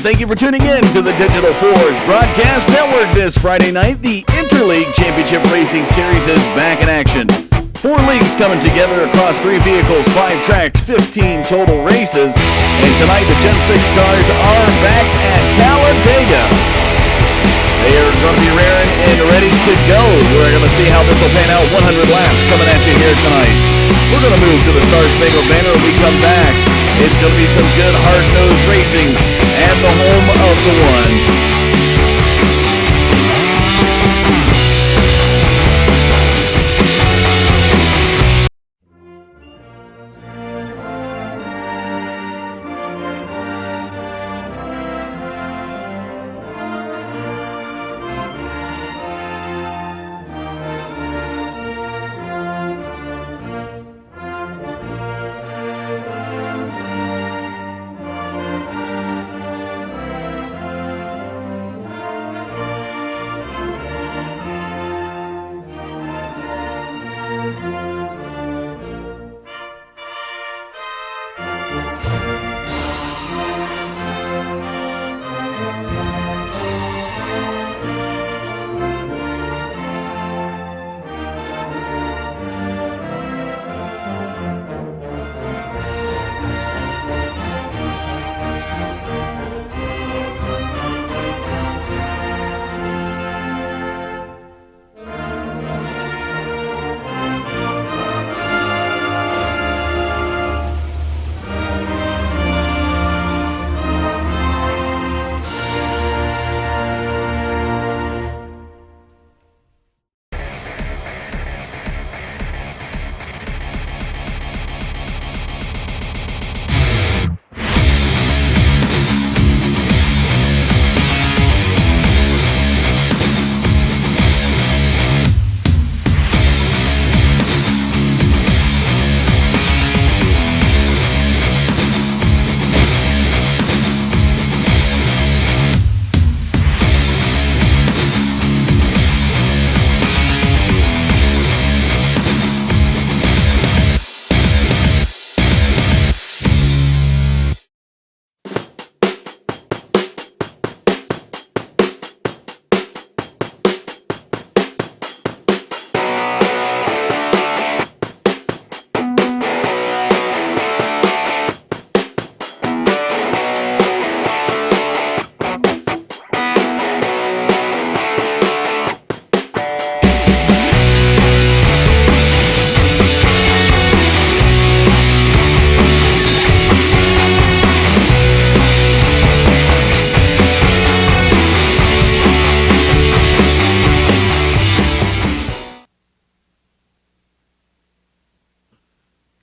Thank you for tuning in to the Digital Forge Broadcast Network this Friday night. The Interleague Championship Racing Series is back in action. 4 leagues coming together across 3 vehicles, 5 tracks, 15 total races. And tonight the Gen 6 cars are back at Talladega. They are going to be raring and ready to go. We're going to see how this will pan out. 100 laps coming at you here tonight. We're going to move to the Star Spangled Banner when we come back. It's going to be some good hard-nosed racing at the home of the one.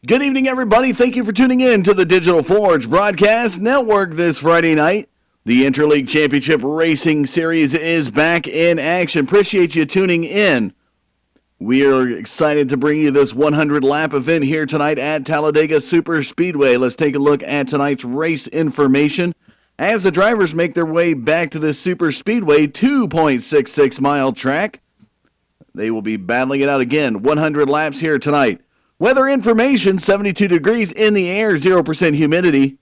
Good evening, everybody. Thank you for tuning in to the Digital Forge Broadcast Network this Friday night. The Interleague Championship Racing Series is back in action. Appreciate you tuning in. We are excited to bring you this 100-lap event here tonight at Talladega Superspeedway. Let's take a look at tonight's race information. As the drivers make their way back to this Superspeedway 2.66-mile track, they will be battling it out again. 100 laps here tonight. Weather information, 72 degrees in the air, 0% humidity.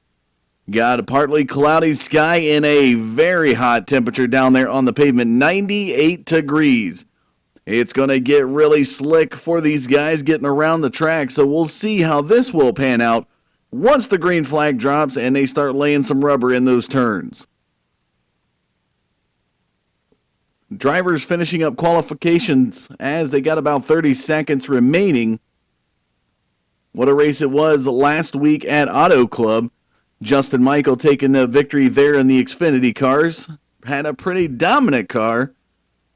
Got a partly cloudy sky and a very hot temperature down there on the pavement, 98 degrees. It's going to get really slick for these guys getting around the track, so we'll see how this will pan out once the green flag drops and they start laying some rubber in those turns. Drivers finishing up qualifications as they got about 30 seconds remaining. What a race it was last week at Auto Club. Justin Michael taking the victory there in the Xfinity cars. Had a pretty dominant car,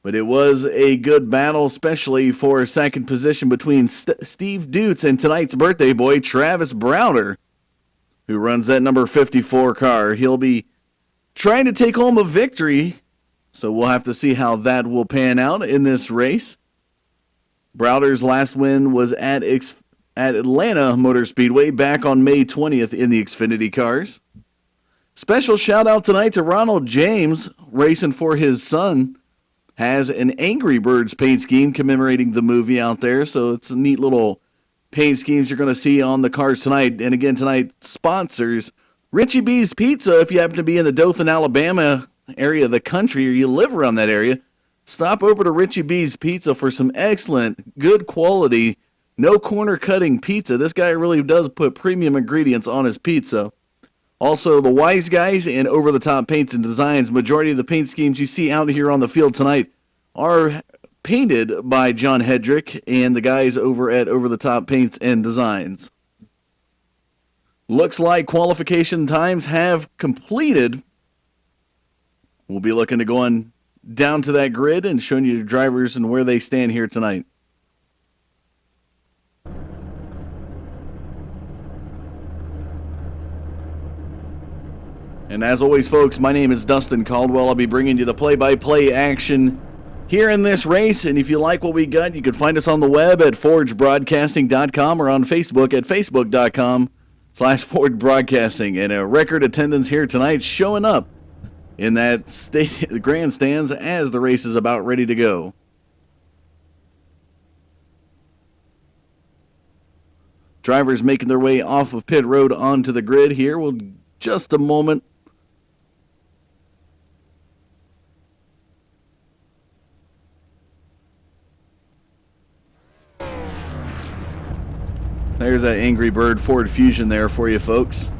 but it was a good battle, especially for second position between Steve Dutz and tonight's birthday boy, Travis Browder, who runs that number 54 car. He'll be trying to take home a victory, so we'll have to see how that will pan out in this race. Browder's last win was at Atlanta Motor Speedway back on May 20th in the Xfinity cars. Special shout out tonight to Ronald James, racing for his son. Has an Angry Birds paint scheme commemorating the movie out there, so it's a neat little paint schemes you're going to see on the cars tonight. And again, tonight, sponsors Richie B's Pizza, if you happen to be in the Dothan, Alabama area of the country or you live around that area, stop over to Richie B's Pizza for some excellent, good quality, no corner cutting pizza. This guy really does put premium ingredients on his pizza. Also, the Wise Guys and Over the Top Paints and Designs. Majority of the paint schemes you see out here on the field tonight are painted by John Hedrick and the guys over at Over the Top Paints and Designs. Looks like qualification times have completed. We'll be looking to go on down to that grid and showing you the drivers and where they stand here tonight. And as always, folks, my name is Dustin Caldwell. I'll be bringing you the play-by-play action here in this race. And if you like what we got, you can find us on the web at forgebroadcasting.com or on Facebook at facebook.com/Forge Broadcasting. And a record attendance here tonight showing up in that grandstands as the race is about ready to go. Drivers making their way off of pit road onto the grid here. We'll just a moment. There's that Angry Bird Ford Fusion there for you folks.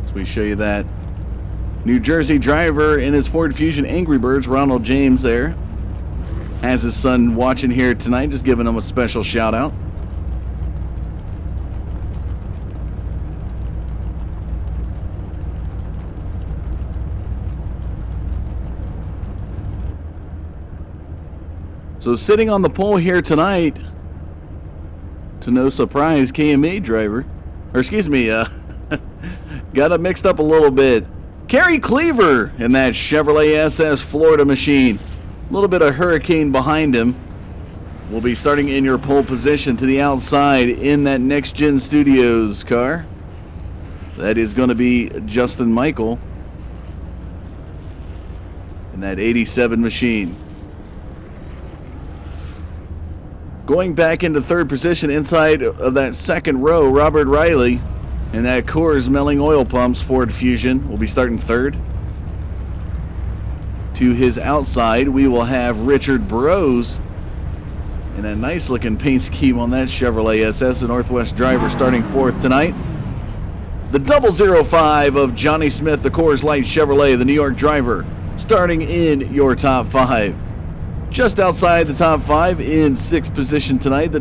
As we show you that New Jersey driver in his Ford Fusion Angry Birds, Ronald James there. Has his son watching here tonight, just giving him a special shout out. So sitting on the pole here tonight, to no surprise, KMA driver, or excuse me, got it mixed up a little bit. Kerry Cleaver in that Chevrolet SS Florida machine. A little bit of Hurricane behind him. Will be starting in your pole position to the outside in that Next Gen Studios car. That is going to be Justin Michael in that 87 machine. Going back into third position inside of that second row, Robert Riley in that Coors Melling Oil Pumps Ford Fusion will be starting third. To his outside, we will have Richard Burrows in a nice looking paint scheme on that Chevrolet SS, the Northwest driver, starting fourth tonight. The 005 of Johnny Smith, the Coors Light Chevrolet, the New York driver, starting in your top five. Just outside the top five in sixth position tonight, the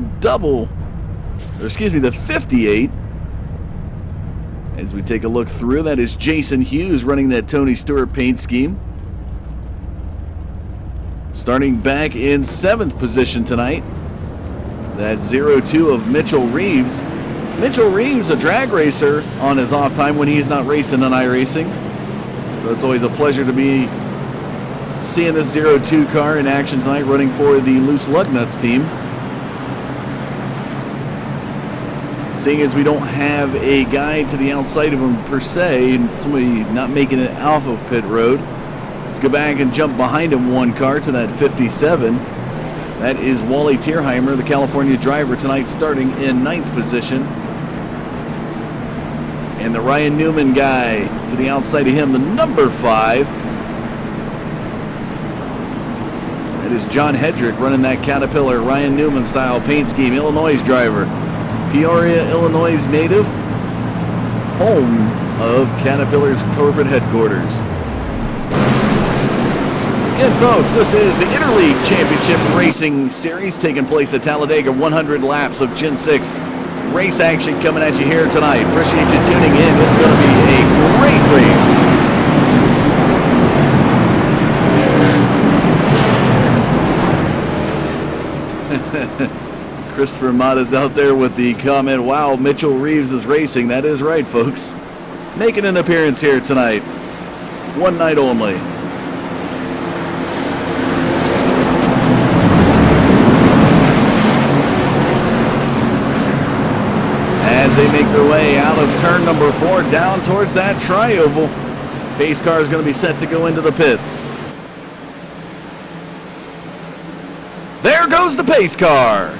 58. As we take a look through, that is Jason Hughes running that Tony Stewart paint scheme. Starting back in seventh position tonight, that 02 of Mitchell Reeves. Mitchell Reeves, a drag racer on his off time when he's not racing on iRacing. So it's always a pleasure to be seeing this 02 car in action tonight, running for the Loose Lug Nuts team. Seeing as we don't have a guy to the outside of him per se, and somebody not making it off of pit road, let's go back and jump behind him one car to that 57. That is Wally Tierheimer, the California driver tonight, starting in ninth position. And the Ryan Newman guy to the outside of him, the number 5. That is John Hedrick running that Caterpillar Ryan Newman style paint scheme, Illinois driver. Peoria, Illinois native, home of Caterpillar's corporate headquarters. Again, folks, this is the Interleague Championship Racing Series taking place at Talladega. 100 laps of Gen 6 race action coming at you here tonight. Appreciate you tuning in. It's going to be a great race. Christopher Mata's out there with the comment, wow, Mitchell Reeves is racing. That is right, folks. Making an appearance here tonight. One night only. As they make their way out of turn number 4 down towards that tri-oval, pace car is going to be set to go into the pits. There goes the pace car.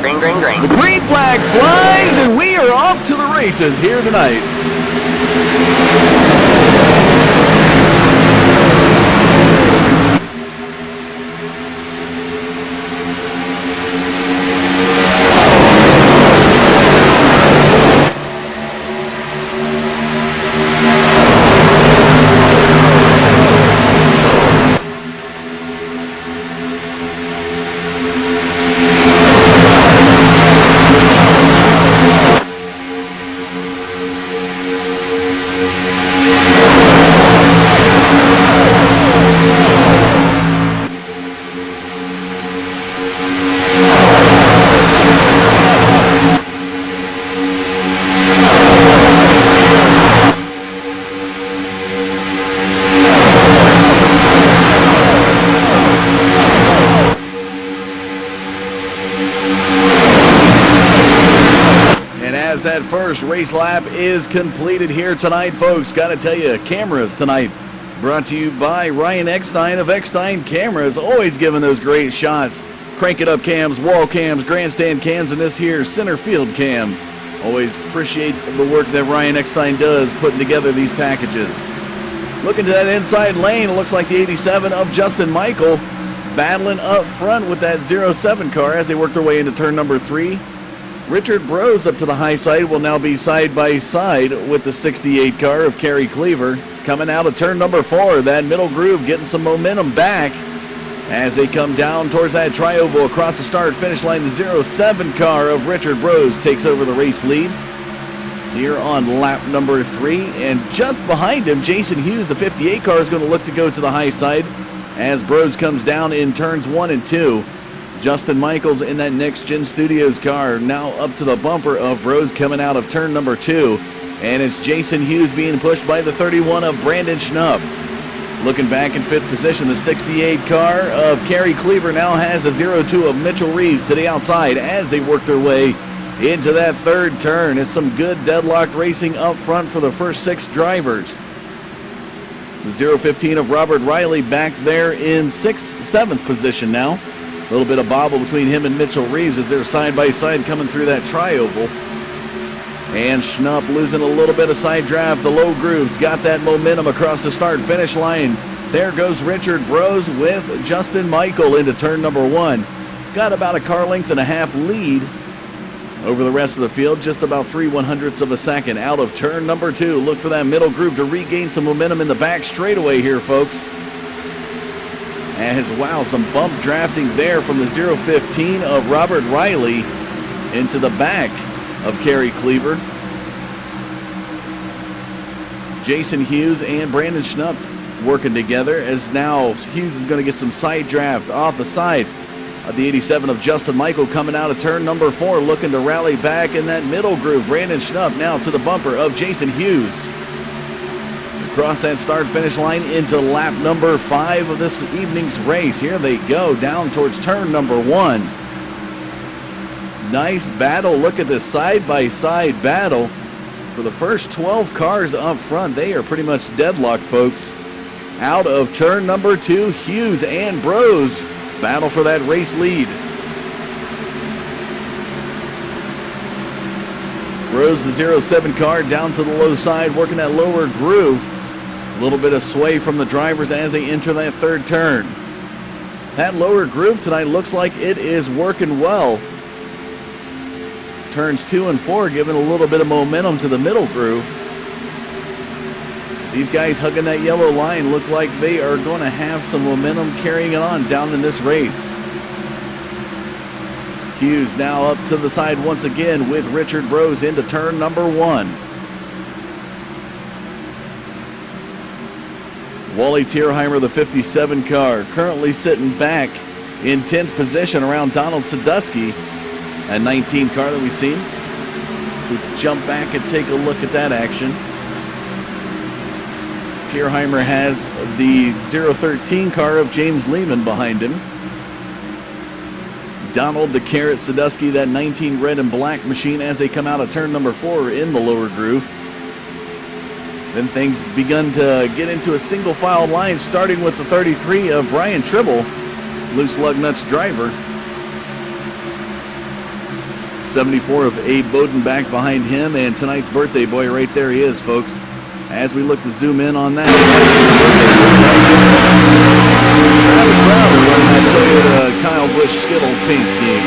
Green, green, green. The green flag flies, and we are off to the races here tonight. That first race lap is completed here tonight, folks. Got to tell you, cameras tonight brought to you by Ryan Eckstein of Eckstein Cameras, always giving those great shots. Crank it up cams, wall cams, grandstand cams, and this here center field cam. Always appreciate the work that Ryan Eckstein does putting together these packages. Looking to that inside lane, it looks like the 87 of Justin Michael battling up front with that 07 car as they work their way into turn number 3. Richard Bros up to the high side will now be side by side with the 68 car of Kerry Cleaver. Coming out of turn number 4, that middle groove getting some momentum back as they come down towards that tri-oval across the start finish line. The 07 car of Richard Bros takes over the race lead here on lap number 3, and just behind him, Jason Hughes, the 58 car, is going to look to go to the high side as Bros comes down in turns 1 and 2. Justin Michaels in that Next Gen Studios car now up to the bumper of Bros coming out of turn number 2. And it's Jason Hughes being pushed by the 31 of Brandon Schnupp. Looking back in 5th position, the 68 car of Kerry Cleaver now has a 02 of Mitchell Reeves to the outside as they work their way into that 3rd turn. It's some good deadlocked racing up front for the first 6 drivers. The 015 of Robert Riley back there in 6th, 7th position now. A little bit of bobble between him and Mitchell Reeves as they're side by side coming through that tri-oval. And Schnupp losing a little bit of side draft. The low grooves got that momentum across the start finish line. There goes Richard Bros with Justin Michael into turn number 1. Got about a car length and a half lead over the rest of the field, just about 3/100ths of a second out of turn number 2. Look for that middle groove to regain some momentum in the back straightaway here, folks. As, wow, some bump drafting there from the 015 of Robert Riley into the back of Kerry Cleaver. Jason Hughes and Brandon Schnupp working together as now Hughes is going to get some side draft off the side of the 87 of Justin Michael coming out of turn number 4, looking to rally back in that middle groove. Brandon Schnupp now to the bumper of Jason Hughes. Across that start-finish line into lap number 5 of this evening's race. Here they go down towards turn number 1. Nice battle. Look at this side-by-side battle. For the first 12 cars up front, they are pretty much deadlocked, folks. Out of turn number 2, Hughes and Bros battle for that race lead. Bros, the 07 car, down to the low side, working that lower groove. A little bit of sway from the drivers as they enter that 3rd turn. That lower groove tonight looks like it is working well. Turns 2 and 4 giving a little bit of momentum to the middle groove. These guys hugging that yellow line look like they are going to have some momentum carrying it on down in this race. Hughes now up to the side once again with Richard Bros into turn number 1. Wally Tierheimer, the 57 car, currently sitting back in 10th position around Donald Sadusky, a 19 car that we've seen. So jump back and take a look at that action. Tierheimer has the 013 car of James Lehman behind him. Donald the Carrot Sadusky, that 19 red and black machine as they come out of turn number 4 in the lower groove. Then things begun to get into a single file line, starting with the 33 of Brian Tribble, Loose Lug Nuts driver. 74 of Abe Bowden back behind him, and tonight's birthday boy right there he is, folks. As we look to zoom in on that, Travis Browder running that Toyota Kyle Busch Skittles paint scheme.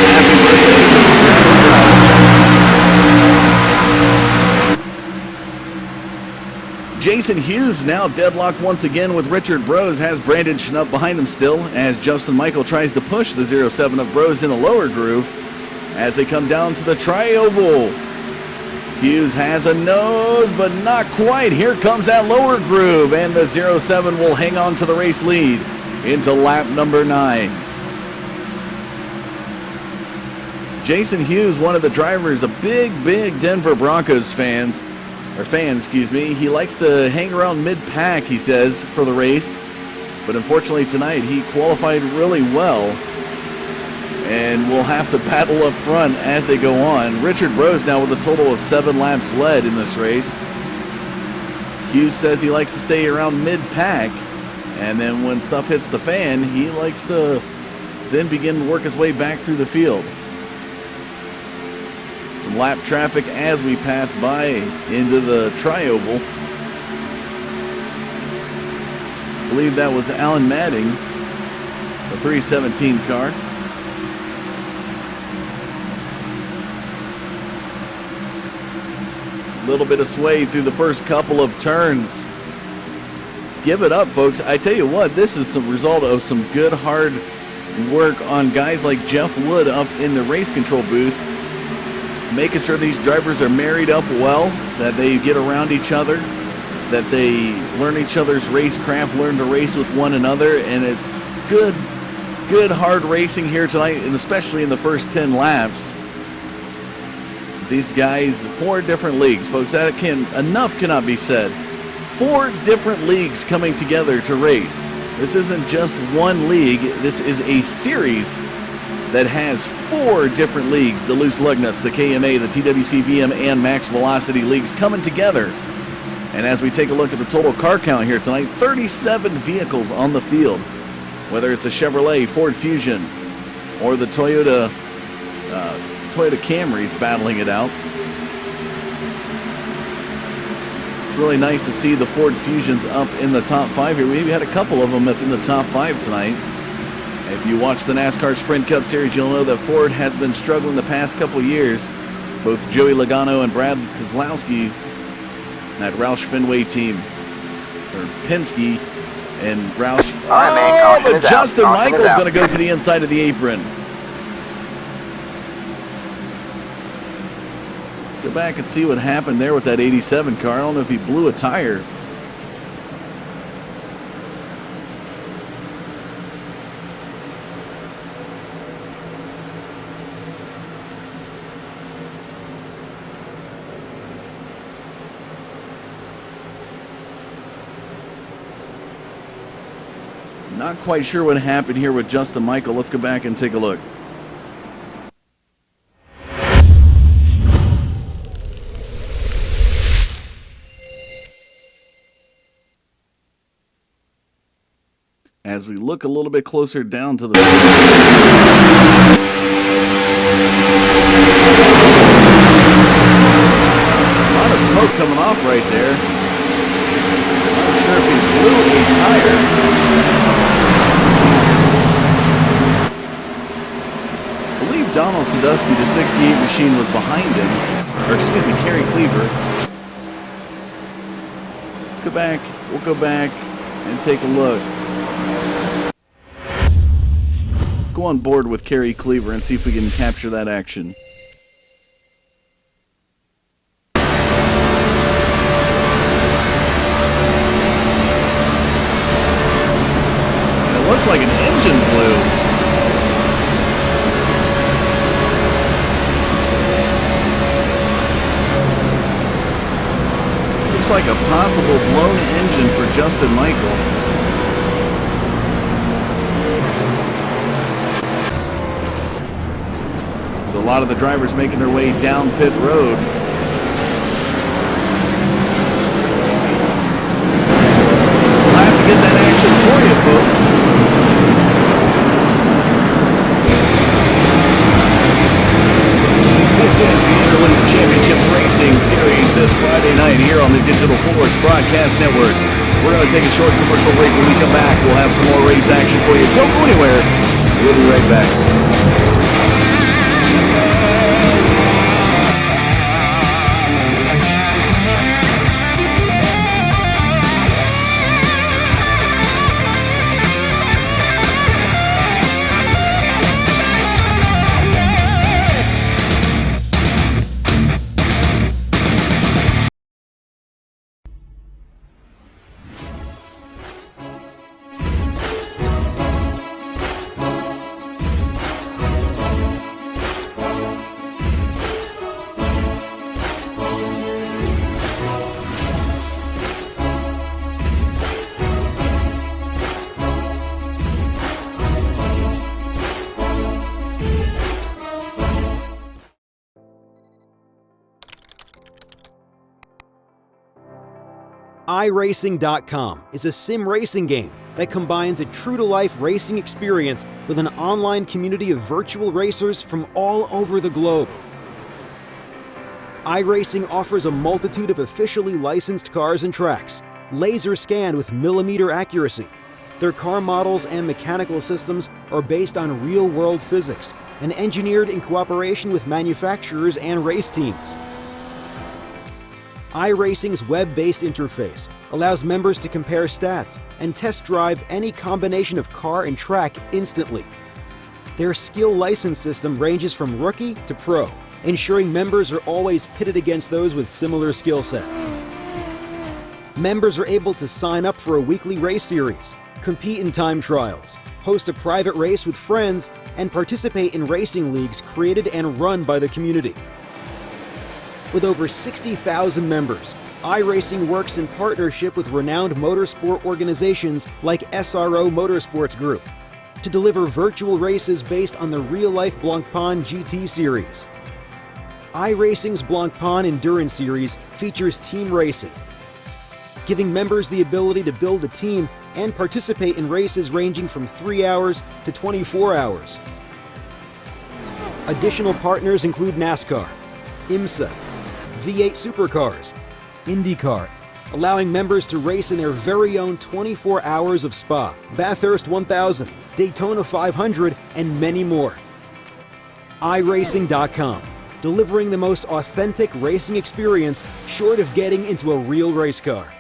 Happy birthday to Travis Browder. Jason Hughes now deadlocked once again with Richard Brose, has Brandon Schnupp behind him still as Justin Michael tries to push the 07 of Brose in the lower groove as they come down to the tri-oval. Hughes has a nose, but not quite. Here comes that lower groove, and the 07 will hang on to the race lead into lap number 9. Jason Hughes, one of the drivers, a big Denver Broncos fan. He likes to hang around mid-pack, he says, for the race. But unfortunately tonight, he qualified really well and will have to battle up front as they go on. Richard Brose now with a total of 7 laps led in this race. Hughes says he likes to stay around mid-pack, and then when stuff hits the fan, he likes to then begin to work his way back through the field. Some lap traffic as we pass by into the tri-oval. I believe that was Alan Madding, the 317 car. A little bit of sway through the first couple of turns. Give it up, folks. I tell you what, this is some result of some good hard work on guys like Jeff Wood up in the race control booth, making sure these drivers are married up well, that they get around each other, that they learn each other's racecraft, learn to race with one another, and it's good hard racing here tonight, and especially in the first 10 laps. These guys, 4 different leagues, folks, enough cannot be said. 4 different leagues coming together to race. This isn't just one league, this is a series that has 4 different leagues, the Loose Lug Nuts, the KMA, the TWC-VM, and Max Velocity leagues coming together. And as we take a look at the total car count here tonight, 37 vehicles on the field, whether it's a Chevrolet, Ford Fusion, or the Toyota Camrys battling it out. It's really nice to see the Ford Fusions up in the top 5 here. We had a couple of them up in the top 5 tonight. If you watch the NASCAR Sprint Cup Series, you'll know that Ford has been struggling the past couple years. Both Joey Logano and Brad Keselowski, that Roush Fenway team, or Penske and Roush. But Justin Michael's going to go to the inside of the apron. Let's go back and see what happened there with that 87 car. I don't know if he blew a tire. Not quite sure what happened here with Justin Michael. Let's go back and take a look. As we look a little bit closer down to the... A lot of smoke coming off right there. Not sure if he blew a tire. Donald Sadusky, the 68 machine, was behind him, or excuse me, Kerry Cleaver. Let's go back, we'll go back and take a look. Let's go on board with Kerry Cleaver and see if we can capture that action. And it looks like an engine blew. Looks like a possible blown engine for Justin Michael. So a lot of the drivers making their way down pit road. Friday night here on the Digital Forge Broadcast Network. We're going to take a short commercial break. When we come back, we'll have some more race action for you. Don't go anywhere. We'll be right back. iRacing.com is a sim racing game that combines a true-to-life racing experience with an online community of virtual racers from all over the globe. iRacing offers a multitude of officially licensed cars and tracks, laser scanned with millimeter accuracy. Their car models and mechanical systems are based on real-world physics and engineered in cooperation with manufacturers and race teams. iRacing's web-based interface allows members to compare stats and test drive any combination of car and track instantly. Their skill license system ranges from rookie to pro, ensuring members are always pitted against those with similar skill sets. Members are able to sign up for a weekly race series, compete in time trials, host a private race with friends, and participate in racing leagues created and run by the community. With over 60,000 members, iRacing works in partnership with renowned motorsport organizations like SRO Motorsports Group to deliver virtual races based on the real-life Blancpain GT series. iRacing's Blancpain Endurance Series features team racing, giving members the ability to build a team and participate in races ranging from 3 hours to 24 hours. Additional partners include NASCAR, IMSA, V8 Supercars, IndyCar, allowing members to race in their very own 24 hours of Spa, Bathurst 1000, Daytona 500, and many more. iRacing.com, delivering the most authentic racing experience short of getting into a real race car.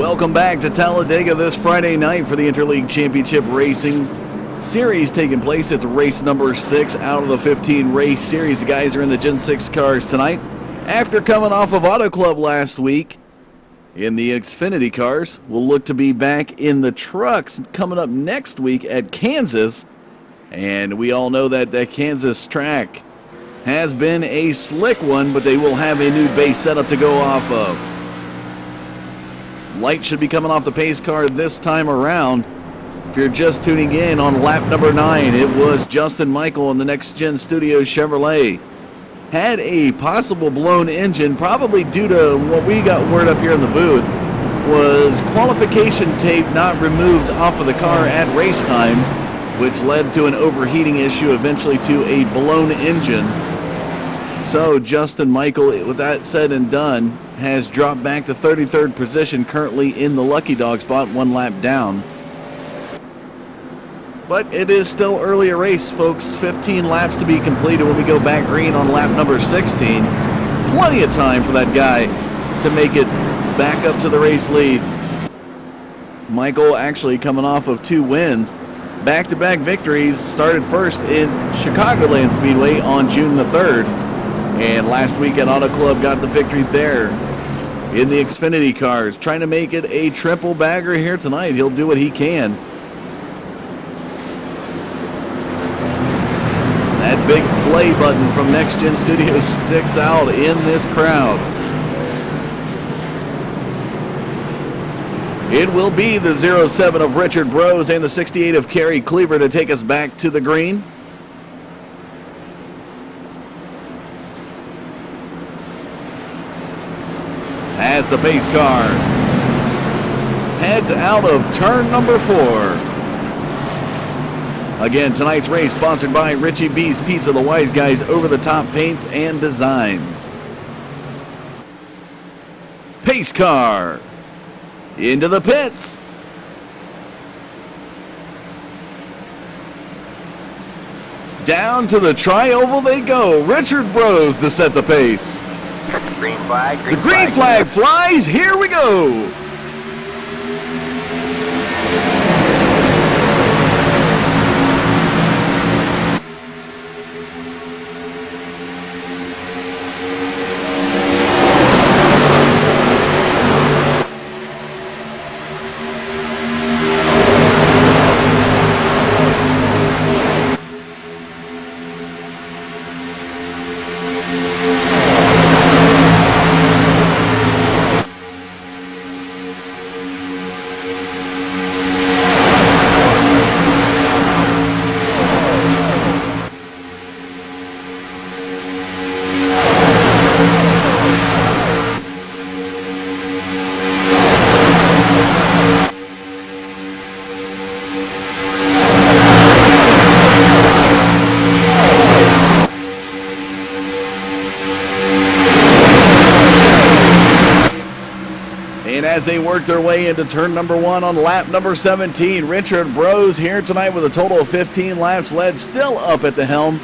Welcome back to Talladega this Friday night for the Interleague Championship Racing Series taking place. It's race number 6 out of the 15 race series. The guys are in the Gen 6 cars tonight. After coming off of Auto Club last week in the Xfinity cars, we'll look to be back in the trucks coming up next week at Kansas. And we all know that that Kansas track has been a slick one, but they will have a new base setup to go off of. Light should be coming off the pace car this time around. If you're just tuning in on lap number 9, it was Justin Michael in the Next Gen Studios Chevrolet. Had a possible blown engine, probably due to what we got word up here in the booth, was qualification tape not removed off of the car at race time, which led to an overheating issue, eventually to a blown engine. So Justin Michael, with that said and done, has dropped back to 33rd position, currently in the lucky dog spot, 1 lap down. But it is still early a race, folks. 15 laps to be completed when we go back green on lap number 16. Plenty of time for that guy to make it back up to the race lead. Michael actually coming off of 2 wins. Back-to-back victories, started first in Chicagoland Speedway on June the 3rd. And last week at Auto Club got the victory there in the Xfinity cars. Trying to make it a triple bagger here tonight. He'll do what he can. That big play button from Next Gen Studios sticks out in this crowd. It will be the 07 of Richard Brose and the 68 of Kerry Cleaver to take us back to the green. As the pace car heads out of turn number 4. Again, tonight's race sponsored by Richie B's Pizza, the Wise Guys over-the-top paints and designs. Pace car into the pits. Down to the tri-oval they go. Richard Brose to set the pace. Green flag. The green flag flies. Here we go. As they work their way into turn number 1 on lap number 17. Richard Brose here tonight with a total of 15 laps led, still up at the helm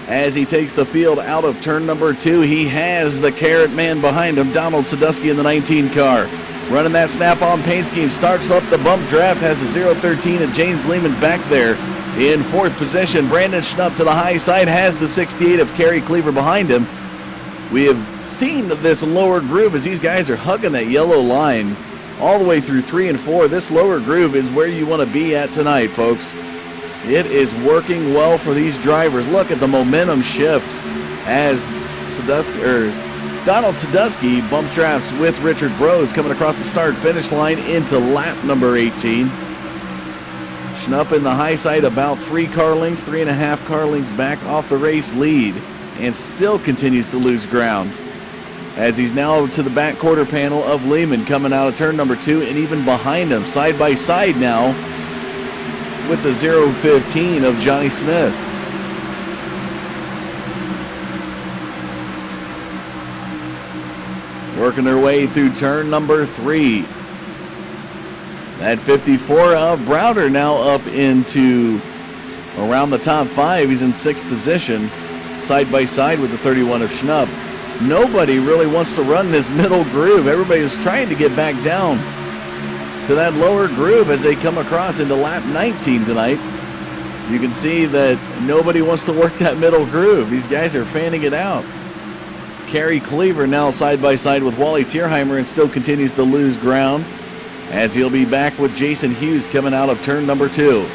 as he takes the field out of turn number 2. He has the carrot man behind him, Donald Sadusky in the 19 car. Running that snap-on paint scheme, starts up the bump draft, has the 013 of James Lehman back there in 4th position. Brandon Schnupp to the high side, has the 68 of Kerry Cleaver behind him. We have seen this lower groove as these guys are hugging that yellow line all the way through 3 and 4. This lower groove is where you want to be at tonight, folks. It is working well for these drivers. Look at the momentum shift as Donald Sadusky bumps drafts with Richard Brose coming across the start-finish line into lap number 18. Schnupp in the high side about 3.5 car lengths back off the race lead, and still continues to lose ground as he's now to the back quarter panel of Lehman coming out of turn number 2, and even behind him side by side now with the 015 of Johnny Smith. Working their way through turn number 3. That 54 of Browder now up into around the top 5. He's in 6th position, side by side with the 31 of Schnupp. Nobody really wants to run this middle groove. Everybody is trying to get back down to that lower groove as they come across into lap 19 tonight. You can see that nobody wants to work that middle groove. These guys are fanning it out. Kerry Cleaver now side by side with Wally Tierheimer and still continues to lose ground as he'll be back with Jason Hughes coming out of turn number 2.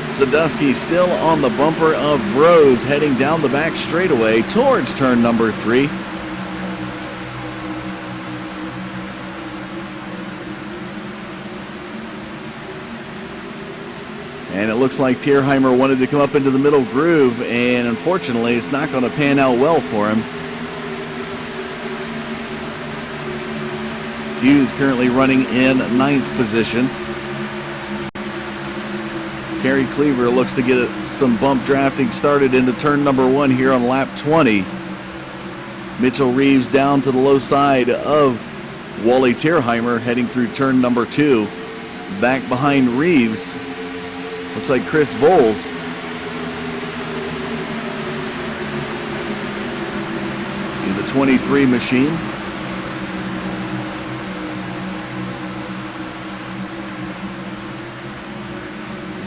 Sadusky still on the bumper of Bros heading down the back straightaway towards turn number 3. And it looks like Tierheimer wanted to come up into the middle groove, and unfortunately it's not going to pan out well for him. Hughes currently running in 9th position. Kerry Cleaver looks to get some bump drafting started into turn number 1 here on lap 20. Mitchell Reeves down to the low side of Wally Tierheimer heading through turn number 2. Back behind Reeves looks like Chris Voles. In the 23 machine.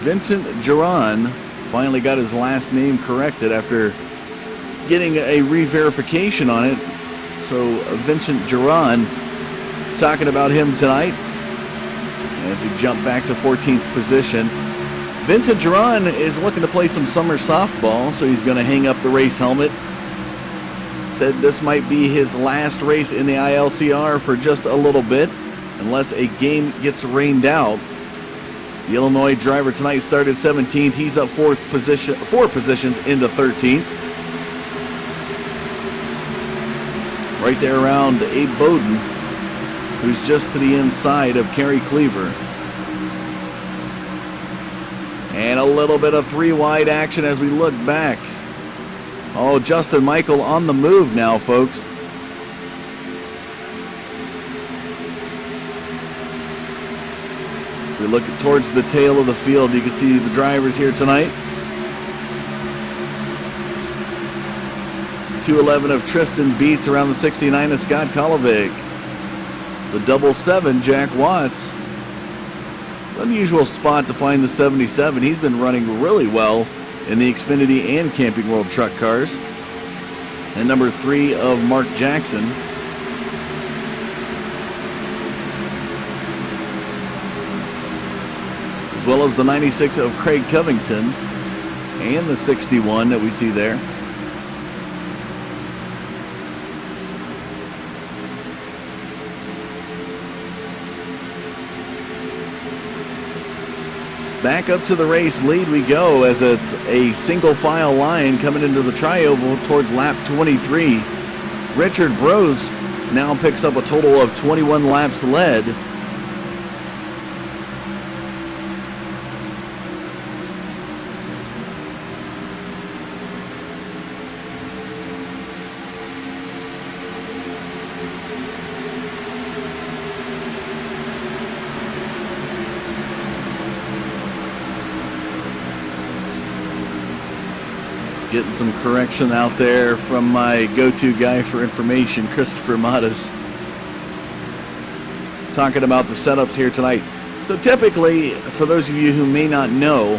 Vincent Giron finally got his last name corrected after getting a re-verification on it. So Vincent Giron, talking about him tonight as we jump back to 14th position. Vincent Giron is looking to play some summer softball, so he's going to hang up the race helmet. Said this might be his last race in the ILCR for just a little bit, unless a game gets rained out. The Illinois driver tonight started 17th. He's up 4 positions into 13th. Right there around Abe Bowden, who's just to the inside of Kerry Cleaver. And a little bit of 3-wide action as we look back. Oh, Justin Michael on the move now, folks. If we look towards the tail of the field, you can see the drivers here tonight. 211 of Tristan Beats around the 69 of Scott Kolovig. The 77, Jack Watts. It's an unusual spot to find the 77. He's been running really well in the Xfinity and Camping World Truck cars. And number 3 of Mark Jackson. As well as the 96 of Craig Covington and the 61 that we see there. Back up to the race lead we go as it's a single file line coming into the tri-oval towards lap 23. Richard Bros now picks up a total of 21 laps led. Getting some correction out there from my go-to guy for information, Christopher Matas. Talking about the setups here tonight. So typically, for those of you who may not know,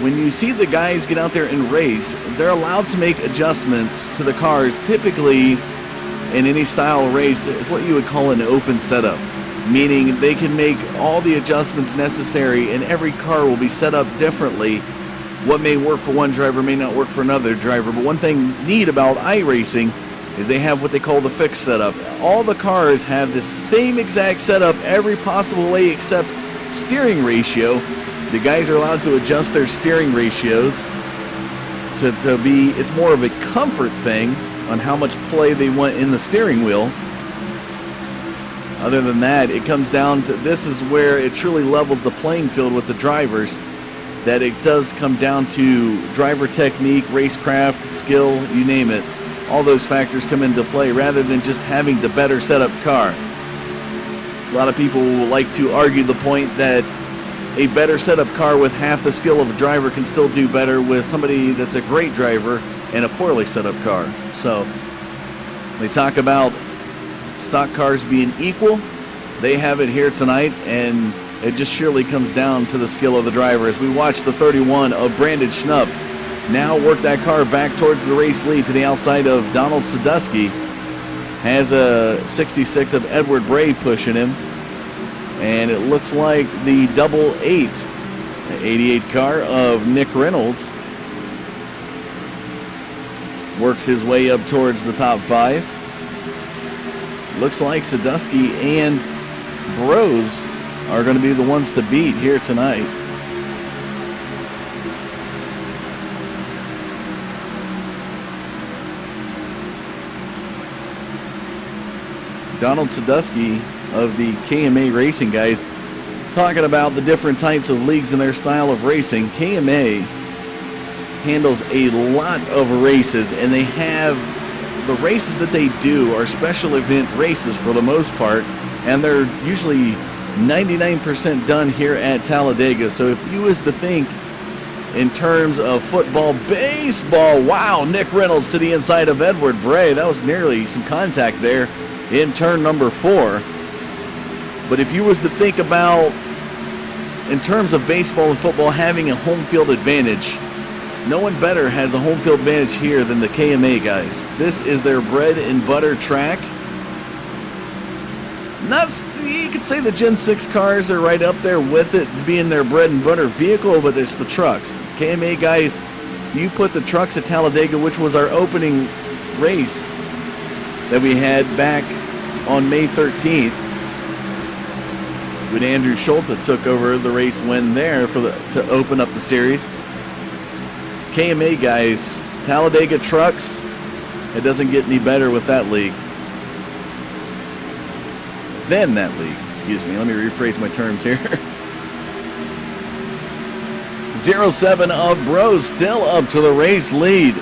when you see the guys get out there and race, they're allowed to make adjustments to the cars. Typically, in any style race, it's what you would call an open setup, meaning they can make all the adjustments necessary and every car will be set up differently. What may work for one driver may not work for another driver. But one thing neat about iRacing is they have what they call the fixed setup. All the cars have the same exact setup every possible way except steering ratio. The guys are allowed to adjust their steering ratios to be, it's more of a comfort thing on how much play they want in the steering wheel. Other than that, it comes down to, this is where it truly levels the playing field with the drivers. That it does come down to driver technique, racecraft, skill, you name it. All those factors come into play rather than just having the better setup car. A lot of people will like to argue the point that a better setup car with half the skill of a driver can still do better with somebody that's a great driver and a poorly set up car. So they talk about stock cars being equal they have it here tonight, and it just surely comes down to the skill of the driver. As we watch the 31 of Brandon Schnupp now work that car back towards the race lead to the outside of Donald Sadusky. Has a 66 of Edward Bray pushing him. And it looks like the double 8, the 88 car of Nick Reynolds, works his way up towards the top 5. Looks like Sadusky and Bros are going to be the ones to beat here tonight. Donald Sadusky of the KMA Racing guys talking about the different types of leagues and their style of racing. KMA handles a lot of races, and they have the races that they do are special event races for the most part, and they're usually 99% done here at Talladega. So if you was to think in terms of football, baseball, wow, Nick Reynolds to the inside of Edward Bray. That was nearly some contact there in turn number 4. But if you was to think about, in terms of baseball and football, having a home field advantage, no one better has a home field advantage here than the KMA guys. This is their bread and butter track. You could say the Gen 6 cars are right up there with it being their bread and butter vehicle, but it's the trucks. KMA guys, you put the trucks at Talladega, which was our opening race that we had back on May 13th, when Andrew Schulte took over the race win there to open up the series. KMA guys, Talladega trucks, it doesn't get any better with that league. Than that league, excuse me. Let me rephrase my terms here. 07 of Bros still up to the race lead.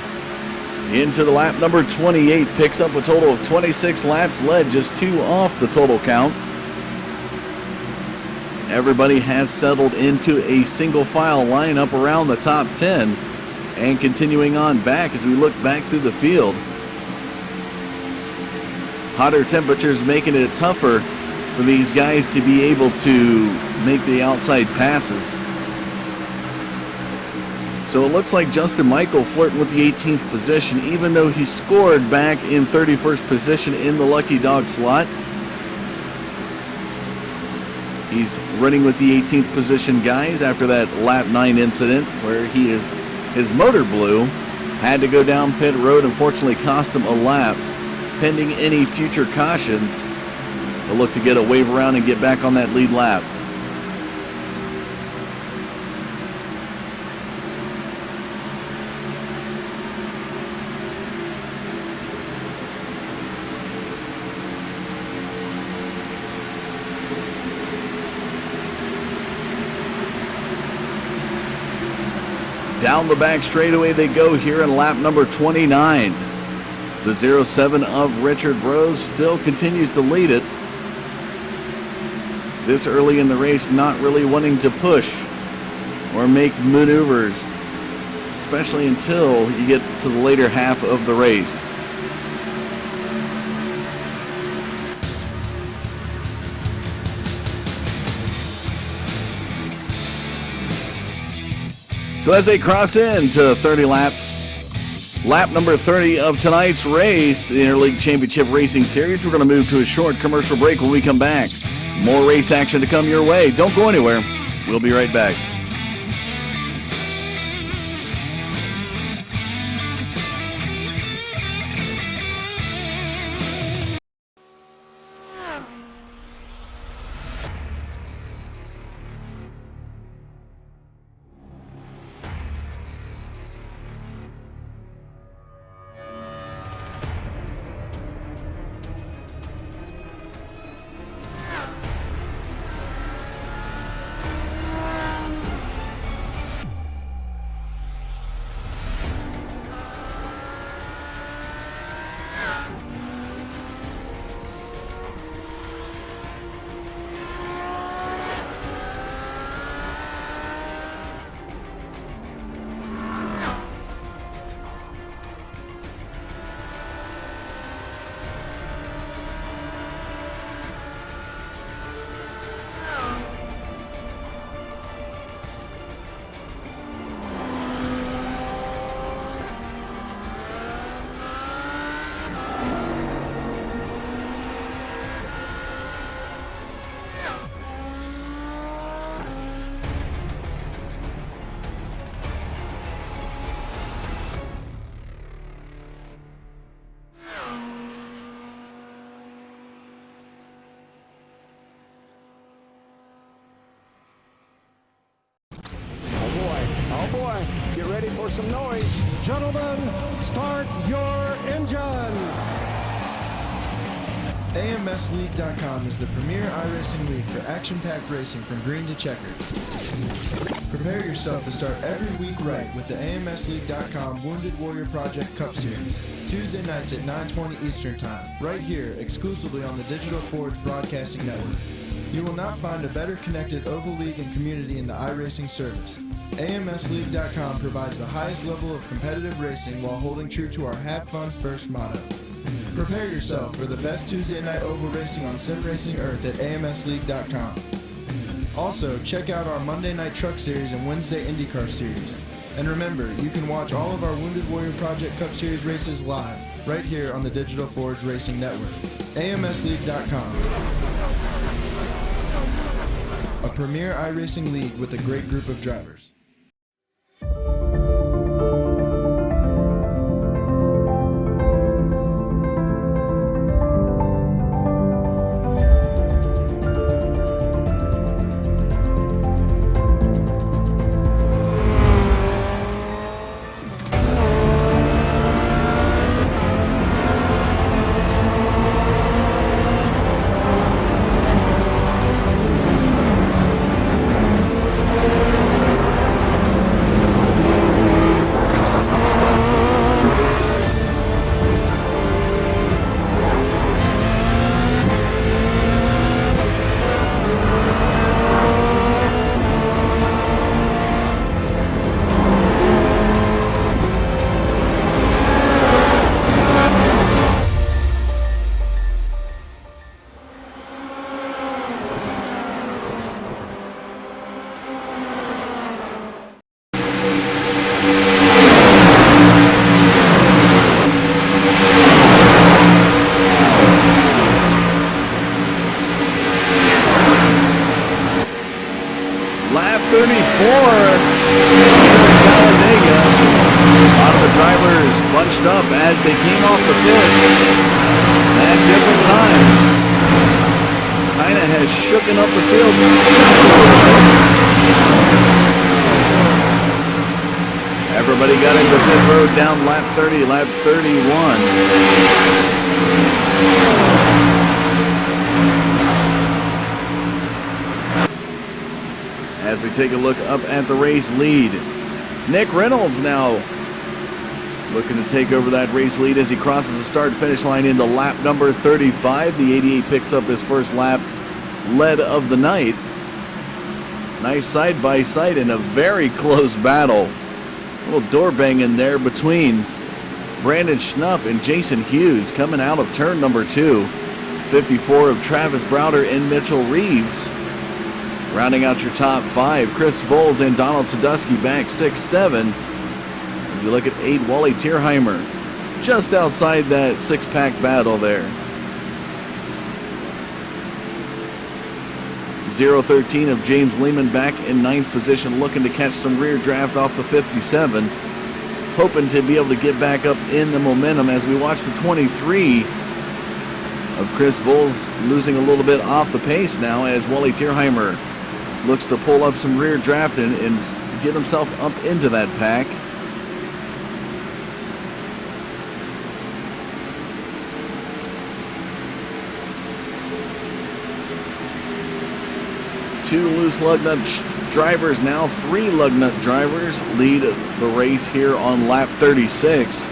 Into the lap number 28, picks up a total of 26 laps led, just 2 off the total count. Everybody has settled into a single file lineup around the top 10. And continuing on back as we look back through the field. Hotter temperatures making it tougher for these guys to be able to make the outside passes. So it looks like Justin Michael flirting with the 18th position, even though he scored back in 31st position in the lucky dog slot. He's running with the 18th position guys after that lap 9 incident where his motor blew, had to go down pit road, unfortunately cost him a lap. Pending any future cautions, they'll look to get a wave around and get back on that lead lap. Down the back straightaway they go here in lap number 29. The 07 of Richard Bros still continues to lead it. This early in the race, not really wanting to push or make maneuvers, especially until you get to the later half of the race. So as they cross into 30 laps, lap number 30 of tonight's race, the Interleague Championship Racing Series, we're going to move to a short commercial break. When we come back, more race action to come your way. Don't go anywhere. We'll be right back. some noise. Gentlemen, start your engines. AMSLeague.com is the premier iRacing league for action-packed racing from green to checkered. Prepare yourself to start every week right with the AMSLeague.com Wounded Warrior Project Cup Series, Tuesday nights at 9:20 Eastern Time, right here exclusively on the Digital Forge Broadcasting Network. You will not find a better connected oval league and community in the iRacing service. AMSLeague.com provides the highest level of competitive racing while holding true to our Have Fun First motto. Prepare yourself for the best Tuesday night oval racing on Sim Racing Earth at AMSLeague.com. Also, check out our Monday Night Truck Series and Wednesday IndyCar Series. And remember, you can watch all of our Wounded Warrior Project Cup Series races live, right here on the Digital Forge Racing Network. AMSLeague.com. A premier iRacing league with a great group of drivers. Lap 34 here at Talladega. A lot of the drivers bunched up as they came off the pits at different times. Kind of has shooken up the field just a little bit. Everybody got into pit road down lap 30, lap 31. As we take a look up at the race lead, Nick Reynolds now looking to take over that race lead as he crosses the start-finish line into lap number 35. The 88 picks up his first lap lead of the night. Nice side-by-side in a very close battle. A little door banging there between Brandon Schnupp and Jason Hughes coming out of turn number 2. 54 of Travis Browder and Mitchell Reeves. Rounding out your top 5, Chris Voles and Donald Sadusky back 6-7. As you look at 8, Wally Tierheimer just outside that 6-pack battle there. 0-13 of James Lehman back in 9th position, looking to catch some rear draft off the 57. Hoping to be able to get back up in the momentum as we watch the 23 of Chris Voles losing a little bit off the pace now as Wally Tierheimer looks to pull up some rear draft and get himself up into that pack. Two loose lug nut drivers now, 3 lug nut drivers lead the race here on lap 36.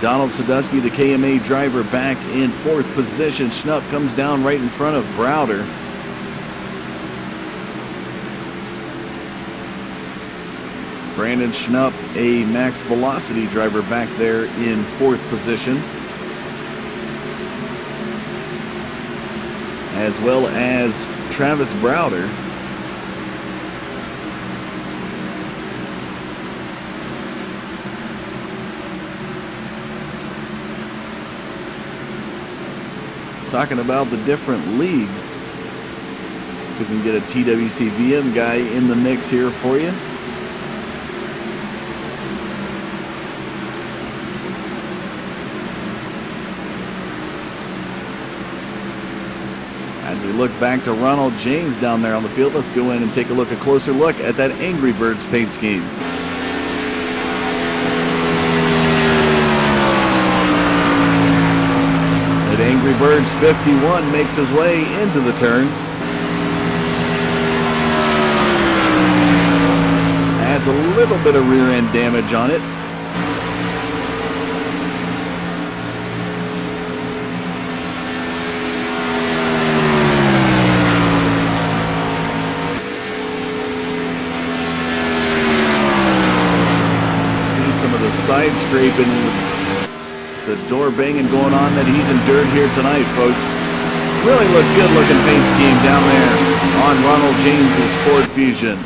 Donald Sadusky, the KMA driver, back in 4th position. Schnupp comes down right in front of Browder. Brandon Schnupp, a max velocity driver, back there in 4th position. As well as Travis Browder. Talking about the different leagues. So we can get a TWC VM guy in the mix here for you. As we look back to Ronald James down there on the field, let's go in and take a closer look at that Angry Birds paint scheme. Angry Birds 51 makes his way into the turn. Has a little bit of rear end damage on it. See some of the side scraping, the door banging going on that he's endured here tonight, folks. Really good looking paint scheme down there on Ronald James's Ford Fusion.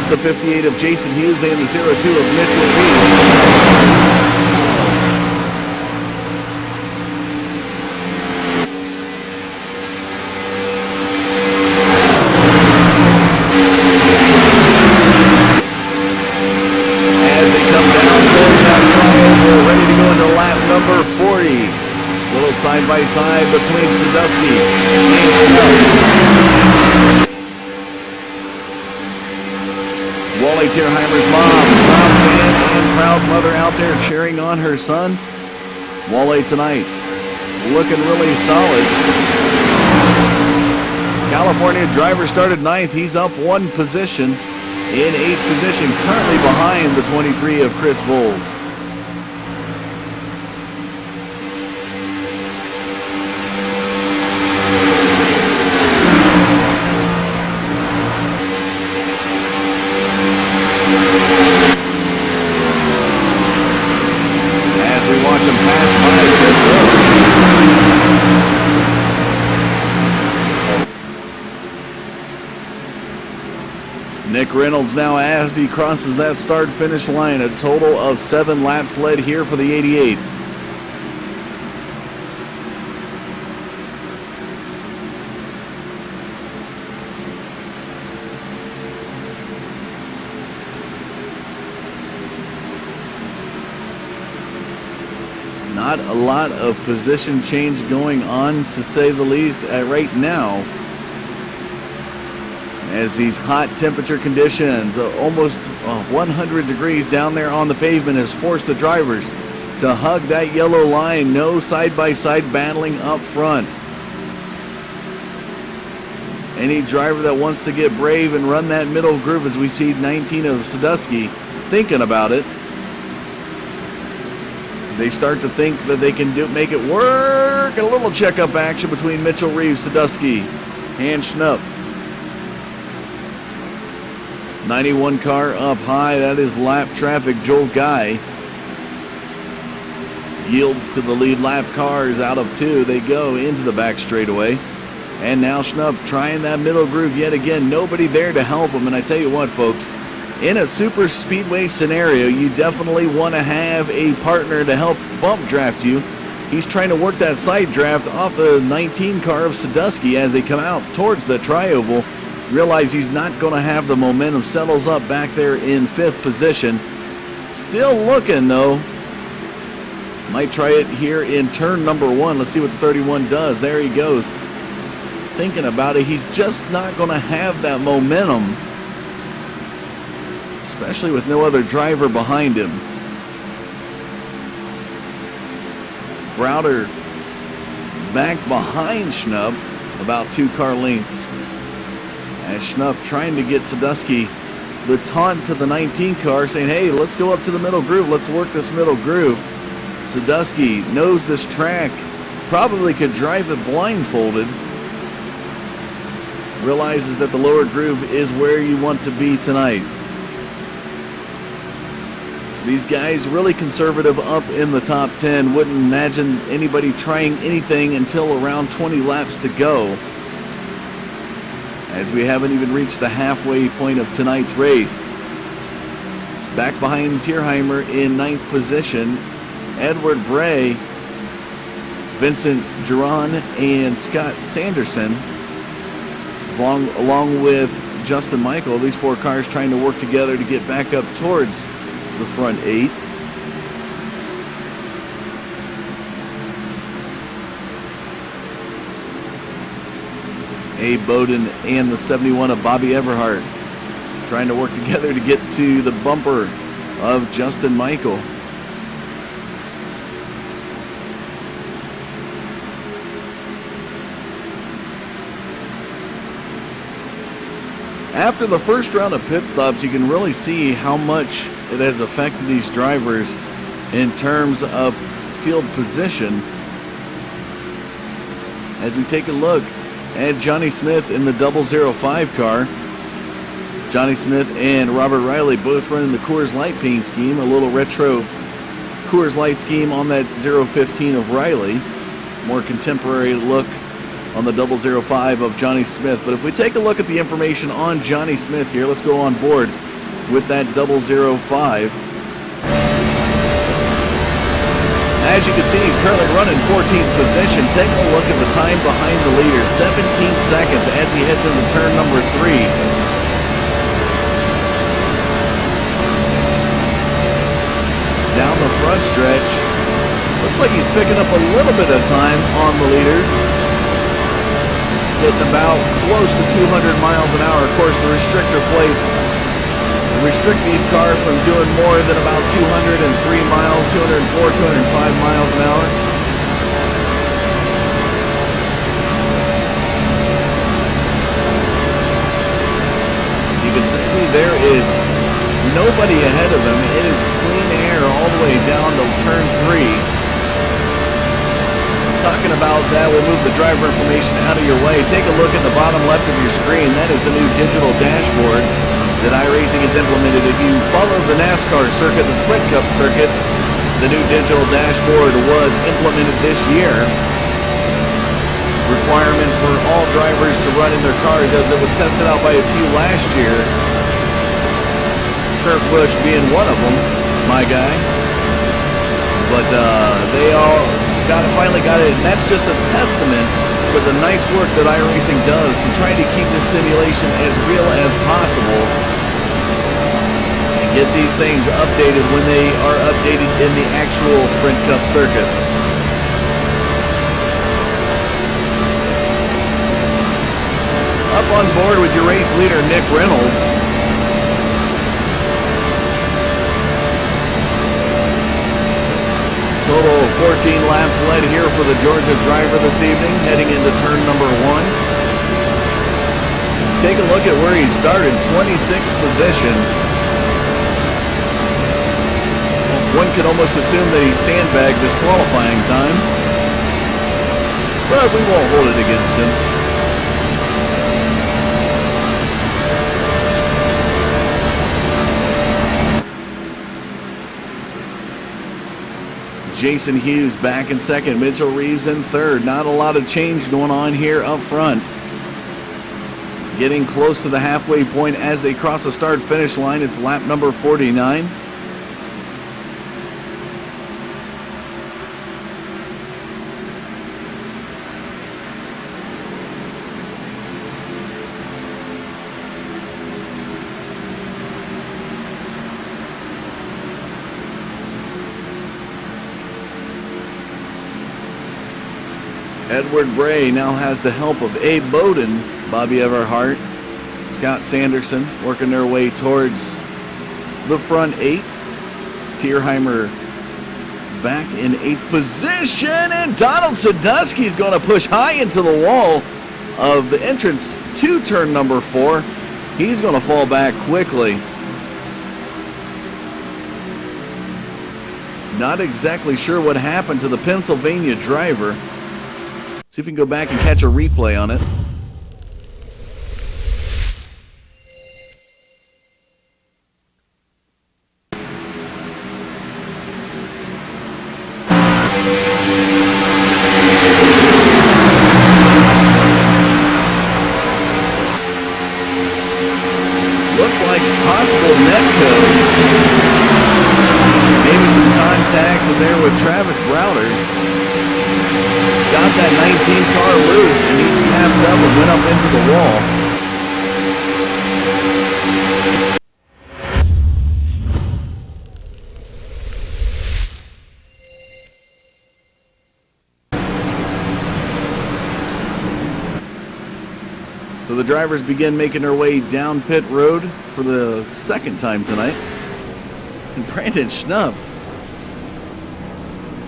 The 58 of Jason Hughes and the 02 of Mitchell Reeves. As they come down towards that triangle, ready to go into lap number 40. Little side-by-side between Sadusky and Schnupp. Wally Tierheimer's mom, proud fan and proud mother out there cheering on her son. Wally tonight looking really solid. California driver started 9th. He's up 1 position in 8th position, currently behind the 23 of Chris Voles. Nick Reynolds now, as he crosses that start-finish line, a total of 7 laps led here for the 88. Not a lot of position change going on, to say the least, right now, as these hot temperature conditions, almost 100 degrees down there on the pavement, has forced the drivers to hug that yellow line. No side-by-side battling up front. Any driver that wants to get brave and run that middle groove, as we see 19 of Sadusky thinking about it, they start to think that they can make it work. A little checkup action between Mitchell Reeves, Sadusky, and Schnupp. 91 car up high, that is lap traffic. Joel Guy yields to the lead lap cars out of 2. They go into the back straightaway. And now Schnupp trying that middle groove yet again. Nobody there to help him. And I tell you what, folks, in a super speedway scenario, you definitely want to have a partner to help bump draft you. He's trying to work that side draft off the 19 car of Sadusky as they come out towards the tri-oval. Realize he's not going to have the momentum. Settles up back there in 5th position. Still looking, though. Might try it here in turn number 1. Let's see what the 31 does. There he goes. Thinking about it, he's just not going to have that momentum, especially with no other driver behind him. Browder back behind Schnupp, about 2 car lengths. As Schnupp trying to get Sadusky the taunt to the 19 car, saying, hey, let's go up to the middle groove. Let's work this middle groove. Sadusky knows this track, probably could drive it blindfolded. Realizes that the lower groove is where you want to be tonight. So these guys really conservative up in the top 10. Wouldn't imagine anybody trying anything until around 20 laps to go. as we haven't even reached the halfway point of tonight's race. Back behind Tierheimer in 9th position, Edward Bray, Vincent Giron, and Scott Sanderson, along with Justin Michael. These 4 cars trying to work together to get back up towards the front 8. Abe Bowden and the 71 of Bobby Everhart trying to work together to get to the bumper of Justin Michael. After the first round of pit stops, you can really see how much it has affected these drivers in terms of field position. As we take a look at Johnny Smith in the 005 car. Johnny Smith and Robert Riley both running the Coors Light paint scheme, a little retro Coors Light scheme on that 015 of Riley. More contemporary look on the 005 of Johnny Smith. But if we take a look at the information on Johnny Smith here, let's go on board with that 005. As you can see, he's currently running 14th position. Take a look at the time behind the leader, 17 seconds as he heads into turn number 3. Down the front stretch, looks like he's picking up a little bit of time on the leaders. Getting about close to 200 miles an hour. Of course, the restrictor plates restrict these cars from doing more than about 203 miles, 204, 205 miles an hour. You can just see there is nobody ahead of him. It is clean air all the way down to turn 3. Talking about that, we'll move the driver information out of your way. Take a look at the bottom left of your screen. That is the new digital dashboard that iRacing has implemented. If you follow the NASCAR circuit, the Sprint Cup circuit, the new digital dashboard was implemented this year. Requirement for all drivers to run in their cars, as it was tested out by a few last year. Kurt Busch being one of them, my guy. But they all finally got it, and that's just a testament to the nice work that iRacing does to try to keep this simulation as real as possible and get these things updated when they are updated in the actual Sprint Cup circuit. Up on board with your race leader, Nick Reynolds. Total of 14 laps led here for the Georgia driver this evening, heading into turn number 1. Take a look at where he started, 26th position. One could almost assume that he sandbagged this qualifying time, but we won't hold it against him. Jason Hughes back in second, Mitchell Reeves in third. Not a lot of change going on here up front. Getting close to the halfway point as they cross the start-finish line. It's lap number 49. Edward Bray now has the help of Abe Bowden, Bobby Everhart, Scott Sanderson working their way towards the front 8. Tierheimer back in 8th position, and Donald Sadusky is going to push high into the wall of the entrance to turn number 4. He's going to fall back quickly. Not exactly sure what happened to the Pennsylvania driver. See if we can go back and catch a replay on it. contact there with Travis Browder. Got that 19 car loose, and he snapped up and went up into the wall. So the drivers begin making their way down pit road for the second time tonight. And Brandon Schnupp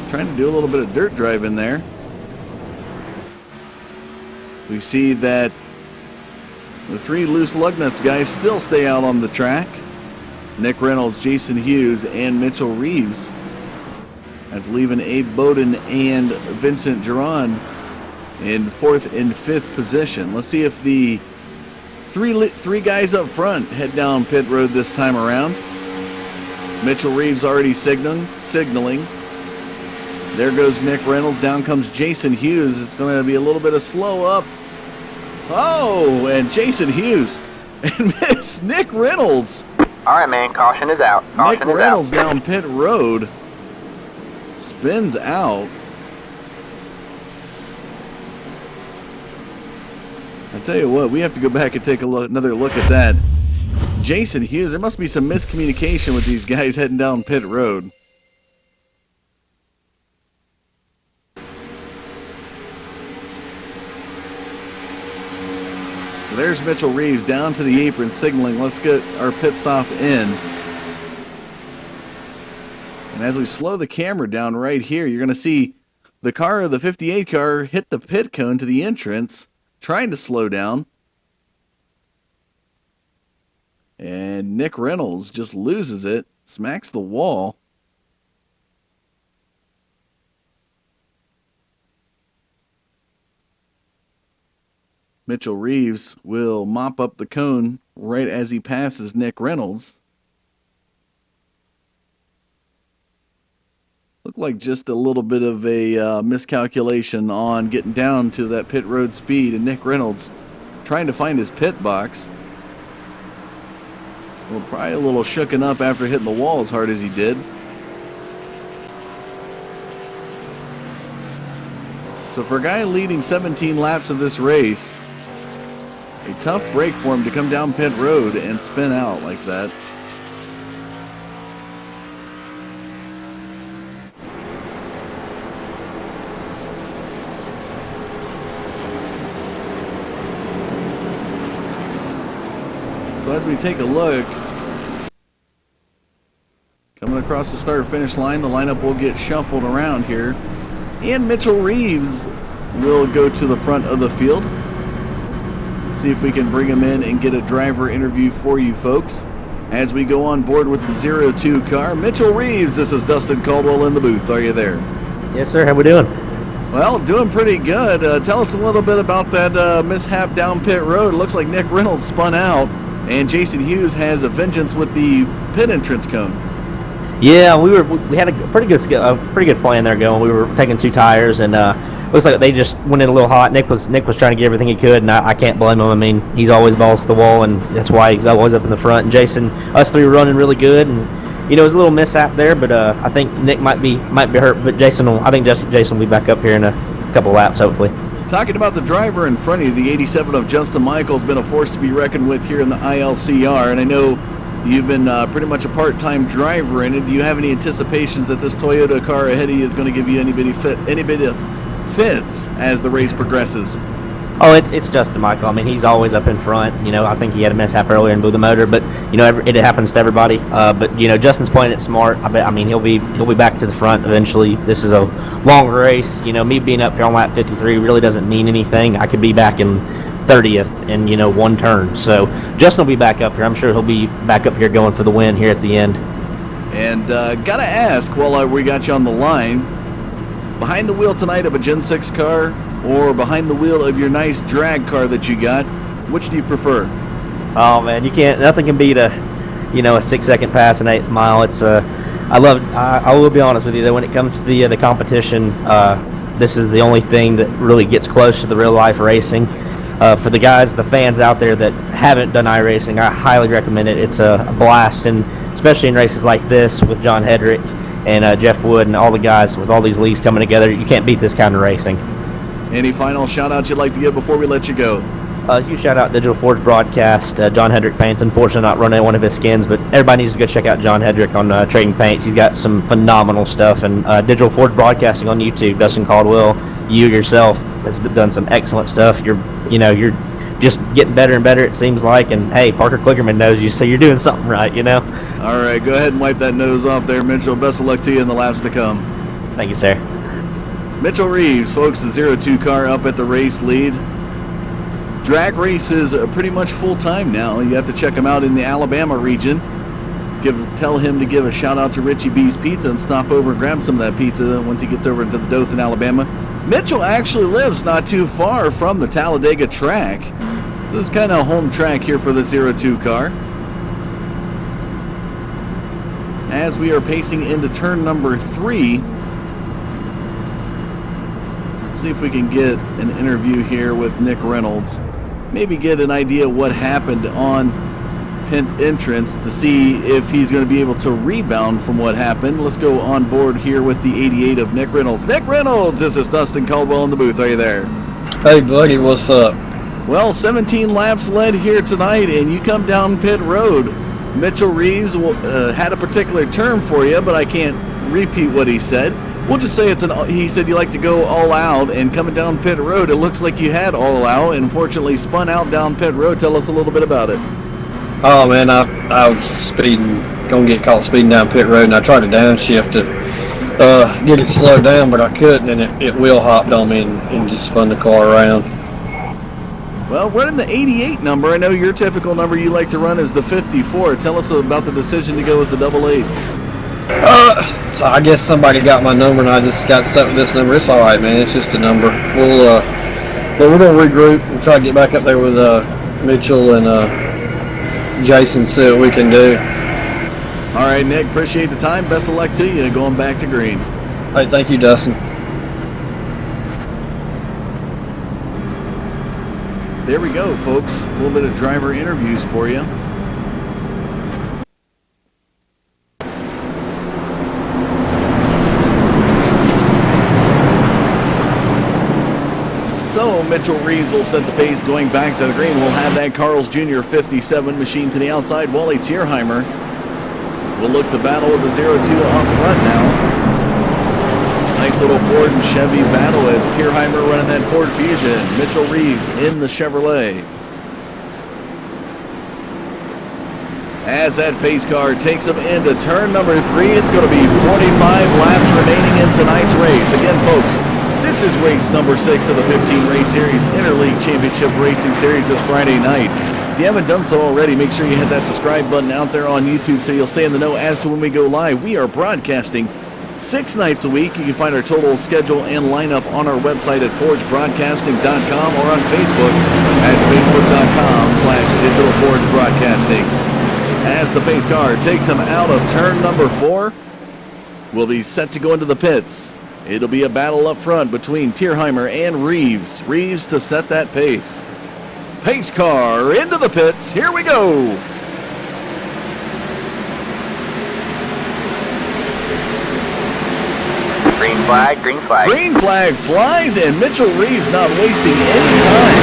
trying to do a little bit of dirt driving there. We see that the three loose lug nuts guys still stay out on the track. Nick Reynolds, Jason Hughes, and Mitchell Reeves. That's leaving Abe Bowden and Vincent Giron in 4th and 5th position. Let's see if the three guys up front head down pit road this time around. Mitchell Reeves already signaling. There goes Nick Reynolds. Down comes Jason Hughes. It's going to be a little bit of slow up. Oh, and Jason Hughes and miss Nick Reynolds. All right, man. Caution is out. Nick Reynolds down pit road. Spins out. I tell you what, we have to go back and take another look at that. Jason Hughes, there must be some miscommunication with these guys heading down pit road. So there's Mitchell Reeves down to the apron signaling, let's get our pit stop in. And as we slow the camera down right here, you're going to see the car, the 58 car, hit the pit cone to the entrance, trying to slow down. And Nick Reynolds just loses it, smacks the wall. Mitchell Reeves will mop up the cone right as he passes Nick Reynolds. Looked like just a little bit of a miscalculation on getting down to that pit road speed, and Nick Reynolds trying to find his pit box. Well, probably a little shooken up after hitting the wall as hard as he did. So for a guy leading 17 laps of this race, a tough break for him to come down pit road and spin out like that. So as we take a look, coming across the start-finish line, the lineup will get shuffled around here. And Mitchell Reeves will go to the front of the field. See if we can bring him in and get a driver interview for you folks. As we go on board with the 02 car, Mitchell Reeves, this is Dustin Caldwell in the booth. Are you there? Yes, sir. How we doing? Well, doing pretty good. Tell us a little bit about that mishap down pit road. It looks like Nick Reynolds spun out, and Jason Hughes has a vengeance with the pit entrance cone. Yeah, we had a pretty good plan there going. We were taking two tires, and looks like they just went in a little hot. Nick was trying to get everything he could, and I can't blame him. I mean, he's always balls to the wall, and that's why he's always up in the front. And Jason, us three were running really good, and it was a little mishap there, but I think Nick might be hurt, but I think Jason will be back up here in a couple laps, hopefully. Talking about the driver in front of you, the 87 of Justin Michael's been a force to be reckoned with here in the ILCR, and I know you've been pretty much a part-time driver in it. Do you have any anticipations that this Toyota car ahead of you is going to give you any bit of fits as the race progresses? Oh, it's Justin Michael. I mean, he's always up in front. I think he had a mishap earlier and blew the motor, but it happens to everybody. But Justin's playing it smart. I mean, he'll be back to the front eventually. This is a long race. Me being up here on lap 53 really doesn't mean anything. I could be back in 30th in one turn. So Justin will be back up here. I'm sure he'll be back up here going for the win here at the end. And gotta ask, while we got you on the line, behind the wheel tonight of a Gen 6 car or behind the wheel of your nice drag car that you got, which do you prefer? Oh man, nothing can beat a 6-second pass an 8th mile. It's I will be honest with you though, when it comes to the competition, this is the only thing that really gets close to the real life racing. For the fans out there that haven't done iRacing, I highly recommend it. It's a blast, and especially in races like this with John Hedrick and Jeff Wood and all the guys with all these leagues coming together. You can't beat this kind of racing. Any final shout-outs you'd like to give before we let you go? Huge shout out Digital Forge Broadcast. John Hedrick Paints, unfortunately not running one of his skins, but everybody needs to go check out John Hedrick on Trading Paints. He's got some phenomenal stuff. And Digital Forge Broadcasting on YouTube, Dustin Caldwell, you yourself has done some excellent stuff. You're just getting better and better, it seems like. And hey, Parker Klickerman knows you, so you're doing something right, All right, go ahead and wipe that nose off there, Mitchell. Best of luck to you in the laps to come. Thank you, sir. Mitchell Reeves, folks, the 02 car up at the race lead. Drag races are pretty much full-time now. You have to check him out in the Alabama region. Tell him to give a shout-out to Richie B's Pizza and stop over and grab some of that pizza once he gets over into the Dothan, Alabama. Mitchell actually lives not too far from the Talladega track. So it's kind of a home track here for the 02 car. As we are pacing into turn number 3, let's see if we can get an interview here with Nick Reynolds. Maybe get an idea what happened on pit entrance to see if he's going to be able to rebound from what happened. Let's go on board here with the 88 of Nick Reynolds. Nick Reynolds, this is Dustin Caldwell in the booth. Are you there? Hey, buddy, what's up? Well, 17 laps led here tonight, and you come down pit road. Mitchell Reeves had a particular term for you, but I can't repeat what he said. We'll just say he said you like to go all out, and coming down pit road, it looks like you had all out, and fortunately spun out down pit road. Tell us a little bit about it. Oh, man, I was speeding, going to get caught speeding down pit road, and I tried to downshift to get it slowed down, but I couldn't, and it wheel hopped on me and just spun the car around. Well, running the 88 number, I know your typical number you like to run is the 54. Tell us about the decision to go with the 88. So I guess somebody got my number, and I just got stuck with this number. It's all right, man. It's just a number. We're gonna regroup and try to get back up there with Mitchell and Jason. See what we can do. All right, Nick. Appreciate the time. Best of luck to you going back to green. Hey, thank you, Dustin. There we go, folks. A little bit of driver interviews for you. So Mitchell Reeves will set the pace going back to the green. We'll have that Carl's Jr. 57 machine to the outside. Wally Tierheimer will look to battle with the 02 up front now. Nice little Ford and Chevy battle as Tierheimer running that Ford Fusion. Mitchell Reeves in the Chevrolet. As that pace car takes him into turn number 3, it's going to be 45 laps remaining in tonight's race. Again, folks, this is race number 6 of the 15 Race Series Interleague Championship Racing Series this Friday night. If you haven't done so already, make sure you hit that subscribe button out there on YouTube so you'll stay in the know as to when we go live. We are broadcasting 6 nights a week. You can find our total schedule and lineup on our website at forgebroadcasting.com or on Facebook at facebook.com/digitalforgebroadcasting. As the pace car takes him out of turn number 4, we'll be set to go into the pits. It'll be a battle up front between Tierheimer and Reeves. Reeves to set that pace. Pace car into the pits. Here we go. Green flag, green flag. Green flag flies, and Mitchell Reeves not wasting any time.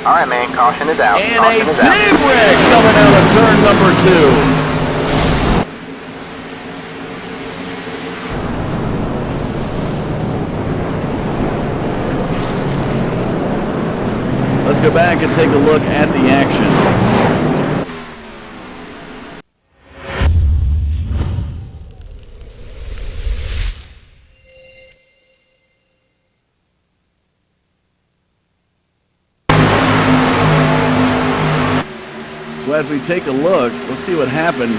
All right, man, caution is out. And Caution a is out. big wreck coming out of turn number 2. Let's go back and take a look at the action. So as we take a look, let's see what happened.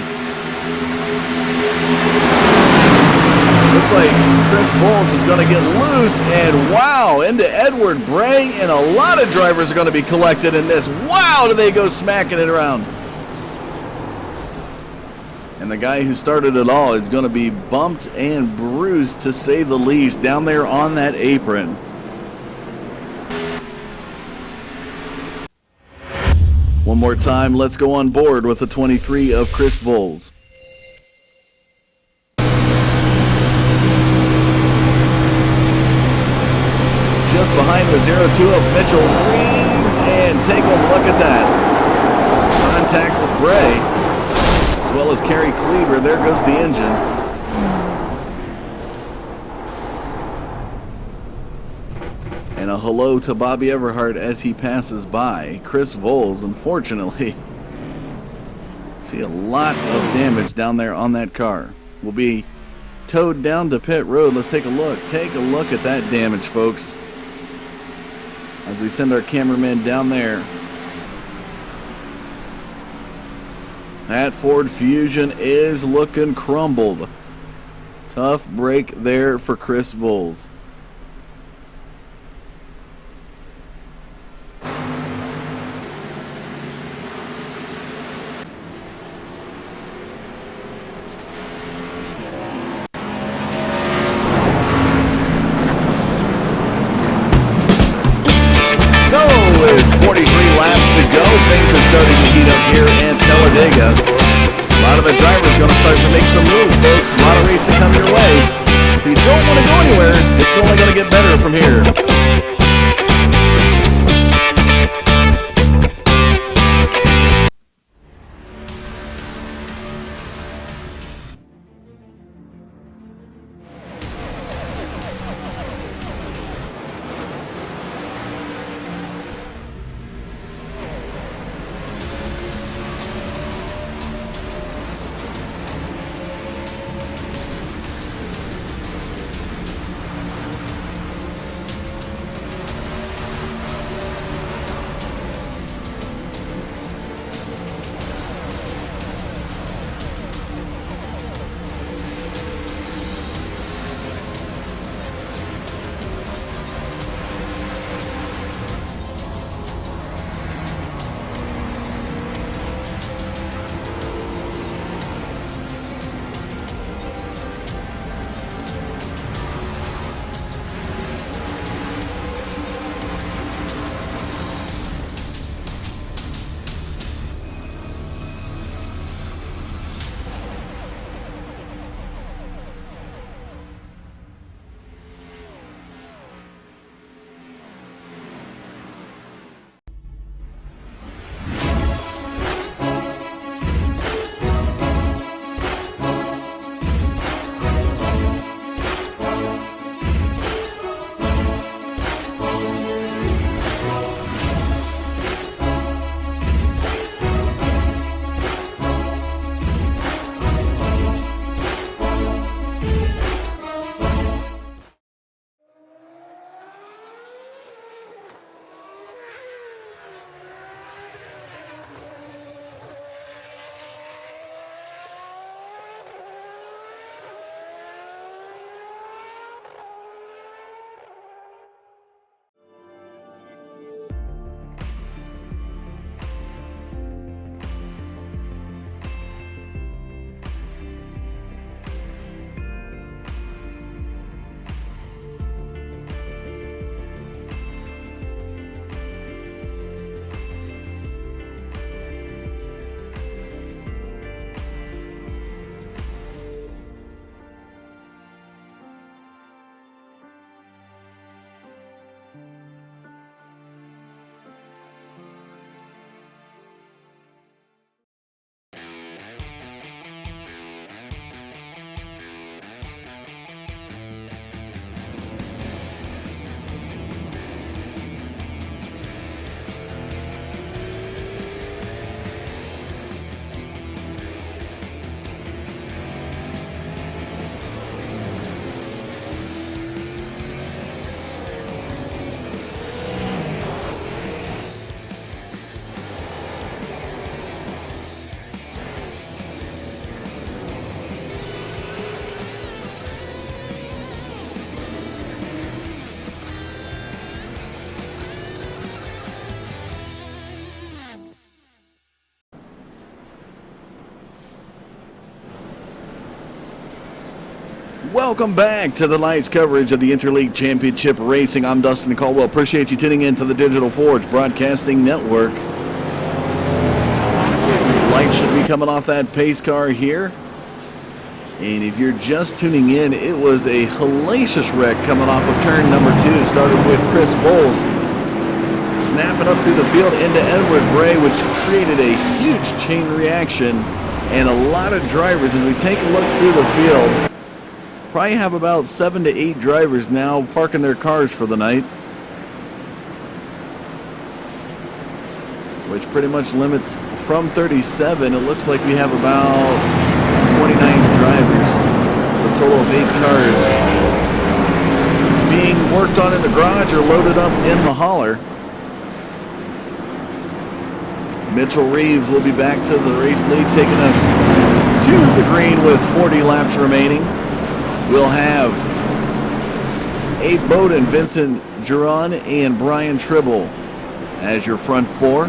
Looks like Chris Foles is going to get loose, and wow, into Edward Bray, and a lot of drivers are going to be collected in this. Wow, do they go smacking it around. And the guy who started it all is going to be bumped and bruised, to say the least, down there on that apron. One more time, let's go on board with the 23 of Chris Voles. Just behind the 02 of Mitchell Reeves, and take a look at that. Contact with Bray, as well as Kerry Cleaver. There goes the engine. And a hello to Bobby Everhart as he passes by. Chris Voles, unfortunately, see a lot of damage down there on that car. Will be towed down to pit road. Let's take a look. Take a look at that damage, folks, as we send our cameraman down there. That Ford Fusion is looking crumbled. Tough break there for Chris Voles. So, with 43 laps to go, things are starting to heat up here at Talladega. A lot of the drivers going to start to make some moves, folks. A lot of race to come your way. So you don't want to go anywhere. It's only going to get better from here. Welcome back to tonight's coverage of the Interleague Championship Racing. I'm Dustin Caldwell. Appreciate you tuning in to the Digital Forge Broadcasting Network. Lights should be coming off that pace car here. And if you're just tuning in, it was a hellacious wreck coming off of turn number 2. Started with Chris Foles snapping up through the field into Edward Bray, which created a huge chain reaction and a lot of drivers. As we take a look through the field, probably have about 7 to 8 drivers now parking their cars for the night, which pretty much limits from 37. It looks like we have about 29 drivers, so a total of 8 cars being worked on in the garage or loaded up in the hauler. Mitchell Reeves will be back to the race lead, taking us to the green with 40 laps remaining. We'll have Abe Bowden, Vincent Giron, and Brian Tribble as your front 4. A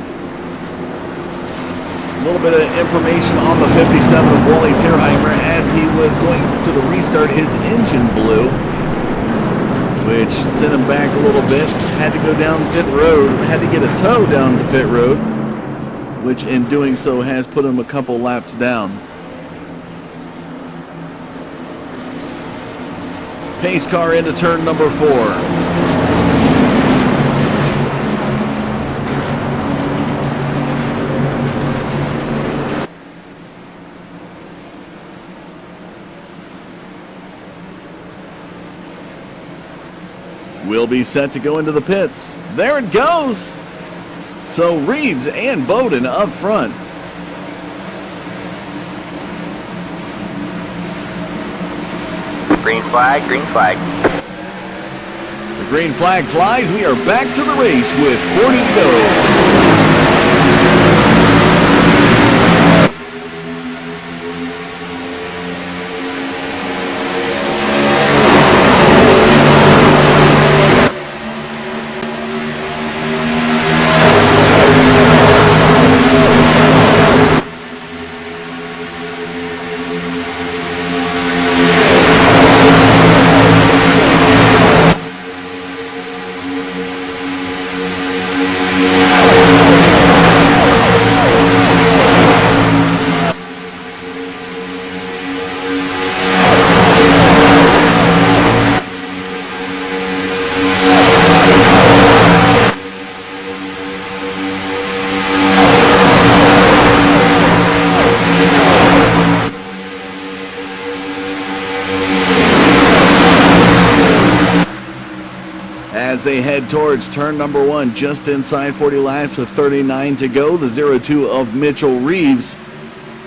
little bit of information on the 57 of Wally Terheimer. As he was going to the restart, his engine blew, which sent him back a little bit. Had to go down pit road, had to get a tow down to pit road, which in doing so has put him a couple laps down. Pace car into turn number 4. We'll be set to go into the pits. There it goes. So Reeves and Bowden up front. Green flag, green flag. The green flag flies. We are back to the race with 40 to go. As they head towards turn number 1, just inside 40 laps with 39 to go. The 0-2 of Mitchell Reeves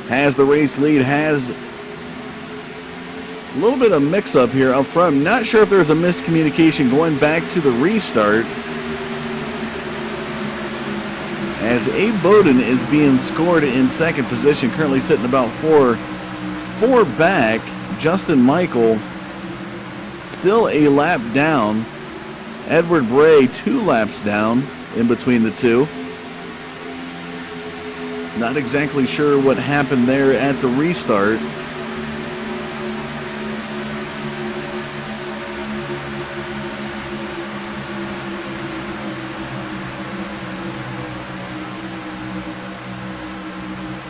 has the race lead, has a little bit of mix-up here up front. I'm not sure if there's a miscommunication going back to the restart, as Abe Bowden is being scored in second position, currently sitting about four back. Justin Michael still a lap down. Edward Bray 2 laps down in between the two. Not exactly sure what happened there at the restart.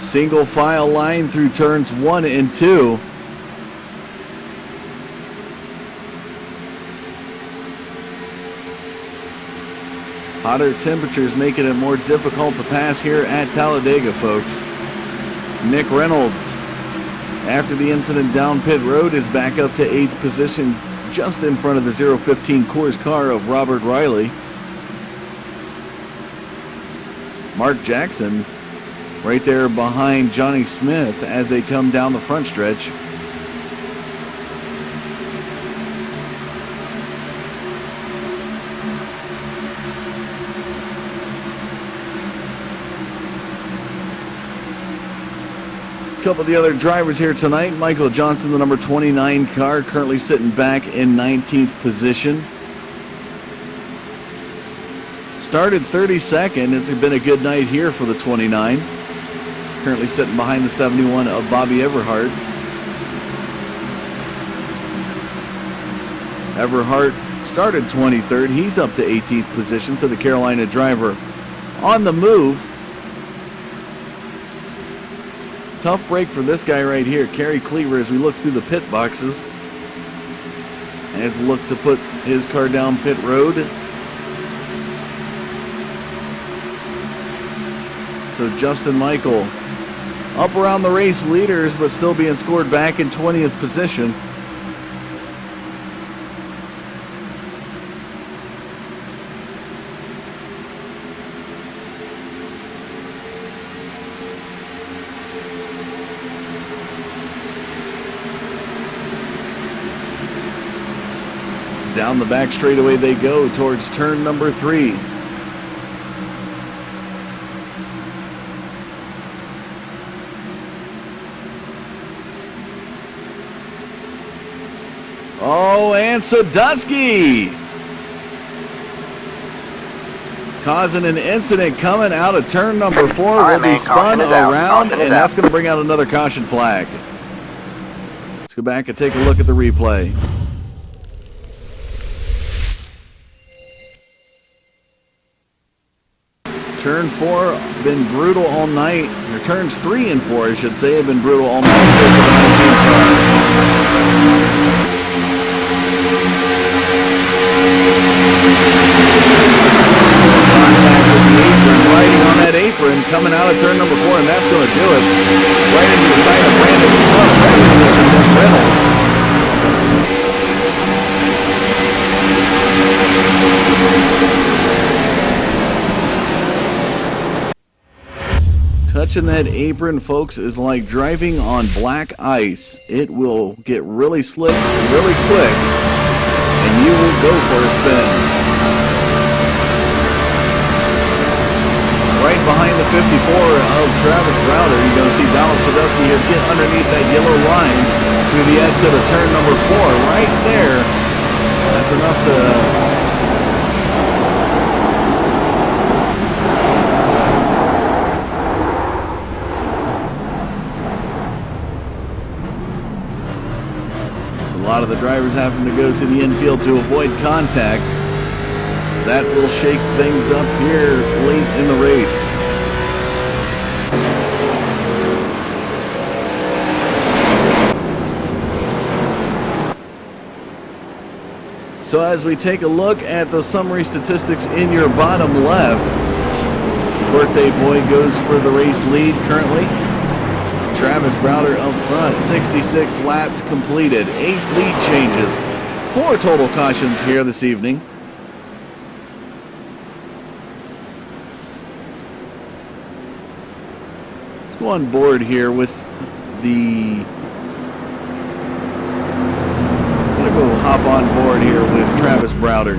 Single file line through turns 1 and 2. Hotter temperatures making it more difficult to pass here at Talladega, folks. Nick Reynolds, after the incident down pit road, is back up to 8th position, just in front of the 015 Coors car of Robert Riley. Mark Jackson right there behind Johnny Smith as they come down the front stretch. Couple of the other drivers here tonight. Michael Johnson, the number 29 car, currently sitting back in 19th position. Started 32nd. It's been a good night here for the 29. Currently sitting behind the 71 of Bobby Everhart. Everhart started 23rd. He's up to 18th position, so the Carolina driver on the move. Tough break for this guy right here, Kerry Cleaver, as we look through the pit boxes. Has looked to put his car down pit road. So Justin Michael up around the race leaders, but still being scored back in 20th position. Down the back straightaway they go towards turn number 3. Oh, and Sadusky causing an incident coming out of turn number 4. Will be spun around, and that's going to bring out another caution flag. Let's go back and take a look at the replay. Turn 4 been brutal all night. Or turns 3 and 4, I should say, have been brutal all night. Here to the 19 car. Contact with the apron, riding on that apron, coming out of turn number 4, and that's going to do it. Right into the side of Brandon Schlupp, right into this and Reynolds. Touching that apron, folks, is like driving on black ice. It will get really slick really quick, and you will go for a spin. Right behind the 54 of Travis Browder, you're going to see Donald Sadusky here get underneath that yellow line through the exit of turn number 4. Right there, that's enough to... A lot of the drivers having to go to the infield to avoid contact. That will shake things up here late in the race. So as we take a look at the summary statistics in your bottom left, birthday boy goes for the race lead currently. Travis Browder up front, 66 laps completed, 8 lead changes, 4 total cautions here this evening. Let's go on board here with the... I'm going to go hop on board here with Travis Browder.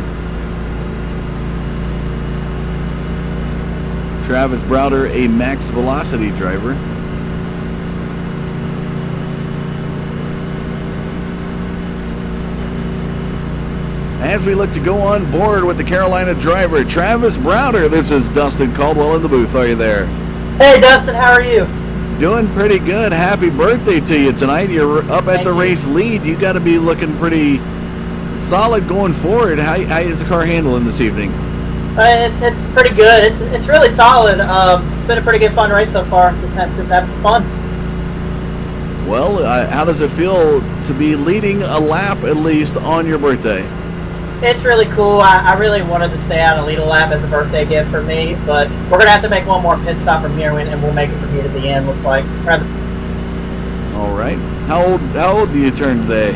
Travis Browder, a max velocity driver. As we look to go on board with the Carolina driver, Travis Browder. This is Dustin Caldwell in the booth. Are you there? Hey, Dustin, how are you? Doing pretty good. Happy birthday to you tonight. You're up at the race lead. You got to be looking pretty solid going forward. How is the car handling this evening? It's pretty good. It's really solid. It's been a pretty good fun race so far. Just having fun. Well, how does it feel to be leading a lap at least on your birthday? It's really cool. I really wanted to stay out and lead a lap as a birthday gift for me, but we're going to have to make one more pit stop from here, and we'll make it from here to the end, looks like. All right. How old do you turn today?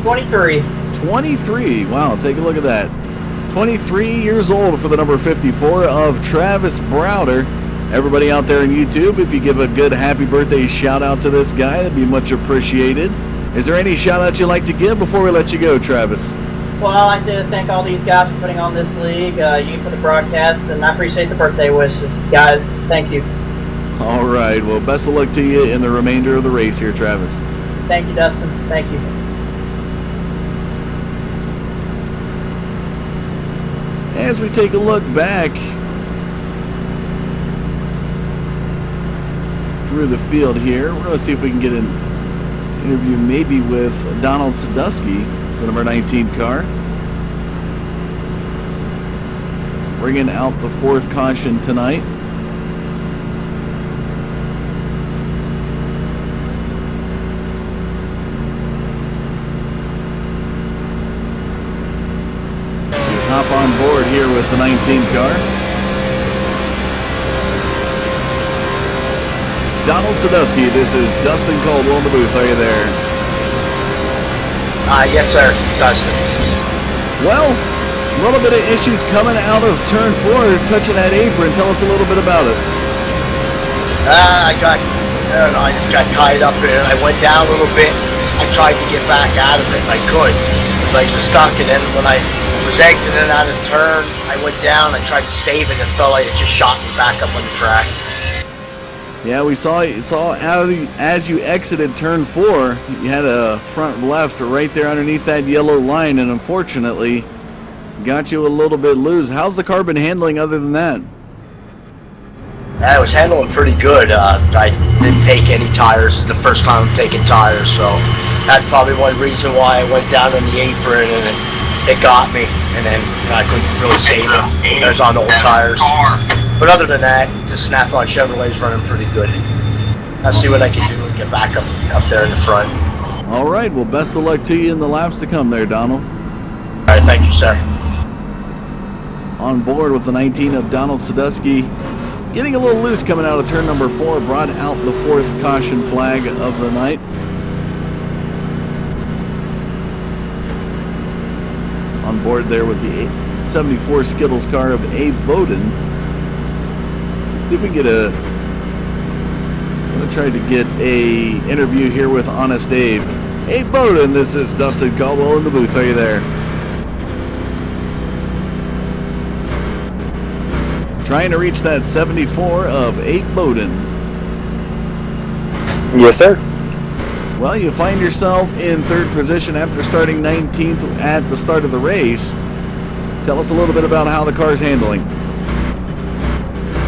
23. 23. Wow, take a look at that. 23 years old for the number 54 of Travis Browder. Everybody out there on YouTube, if you give a good happy birthday shout out to this guy, that'd be much appreciated. Is there any shout outs you'd like to give before we let you go, Travis? Well, I'd like to thank all these guys for putting on this league, you for the broadcast, and I appreciate the birthday wishes. Guys, thank you. All right. Well, best of luck to you in the remainder of the race here, Travis. Thank you, Dustin. Thank you. As we take a look back through the field here, we're going to see if we can get an interview maybe with Donald Sadusky. the number 19 car. Bringing out the fourth caution tonight. Hop on board here with the 19 car. Donald Sadusky, this is Dustin Caldwell in the booth. Are you there? Yes, sir, Dustin. Well, a little bit of issues coming out of turn 4, touching that apron. Tell us a little bit about it. I don't know, I just got tied up in it. I went down a little bit. I tried to get back out of it, and I couldn't. It was like stuck, and then when I was exiting out of turn, I went down, I tried to save it, and it felt like it just shot me back up on the track. Yeah, we saw as you exited turn 4, you had a front left right there underneath that yellow line, and unfortunately got you a little bit loose. How's the car been handling other than that? I was handling pretty good. I didn't take any tires the first time I'm taking tires, so that's probably one reason why I went down on the apron, and it got me, and then I couldn't really save it. I was on old tires. But other than that, just Snap-on Chevrolet's running pretty good. I'll see what I can do and get back up there in the front. All right, well, best of luck to you in the laps to come there, Donald. All right, thank you, sir. On board with the 19 of Donald Sadusky. Getting a little loose coming out of turn number 4, brought out the fourth caution flag of the night. On board there with the 74 Skittles car of Abe Bowden. See if we can get I'm going to try to get a interview here with Honest Abe. Abe Bowden, this is Dustin Caldwell in the booth. Are you there? Trying to reach that 74 of Abe Bowden. Yes, sir. Well, you find yourself in third position after starting 19th at the start of the race. Tell us a little bit about how the car's handling.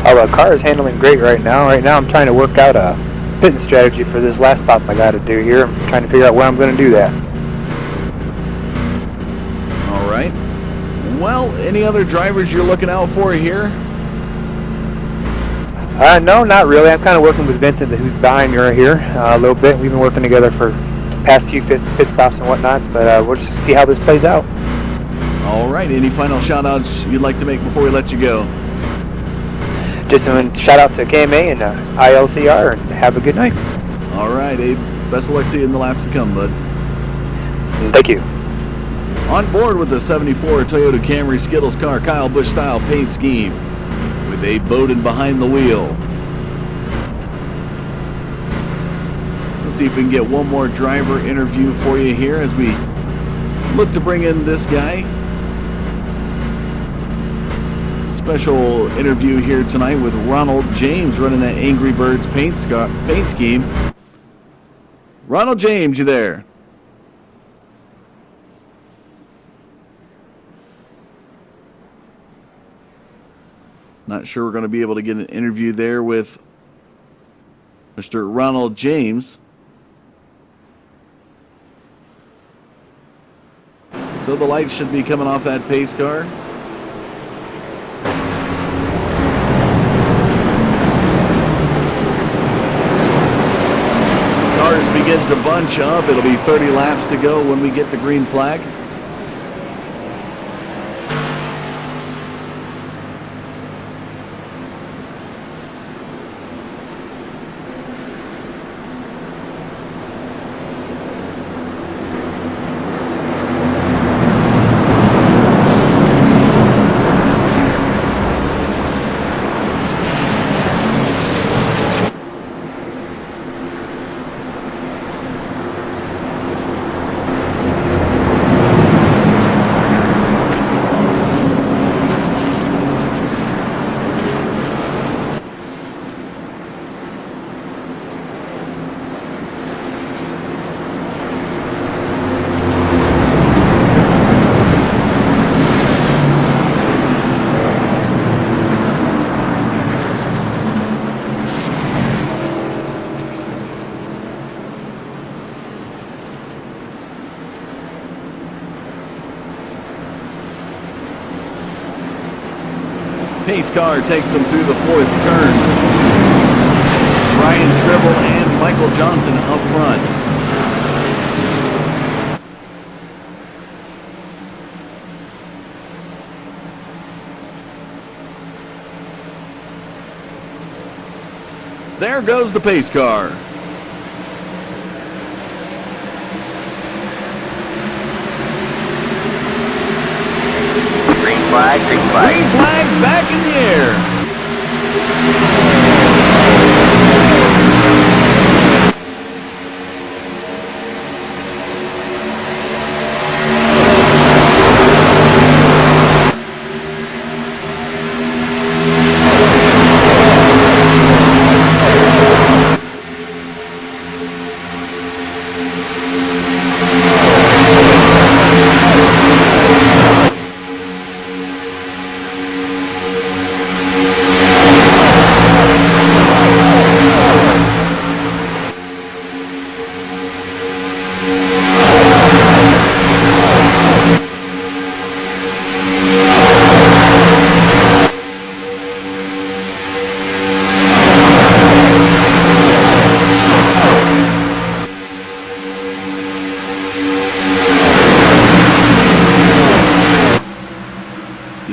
The car is handling great right now. Right now I'm trying to work out a pitting strategy for this last stop I got to do here. I'm trying to figure out where I'm going to do that. All right. Well, any other drivers you're looking out for here? No, not really. I'm kind of working with Vincent, who's behind me right here, a little bit. We've been working together for past few pit stops and whatnot, but we'll just see how this plays out. All right. Any final shout-outs you'd like to make before we let you go? Just a shout out to KMA and ILCR, and have a good night. All right, Abe. Best of luck to you in the laps to come, bud. Thank you. On board with the 74 Toyota Camry Skittles car, Kyle Busch style paint scheme, with Abe Bowden behind the wheel. Let's see if we can get one more driver interview for you here as we look to bring in this guy. Special interview here tonight with Ronald James running that Angry Birds paint scheme. Ronald James, you there? Not sure we're going to be able to get an interview there with Mr. Ronald James. So the lights should be coming off that pace car. Cars begin to bunch up. It'll be 30 laps to go when we get the green flag. Pace car takes them through the fourth turn. Brian Tribble and Michael Johnson up front. There goes the pace car. Green flag, green flag. Green flag's back in the air.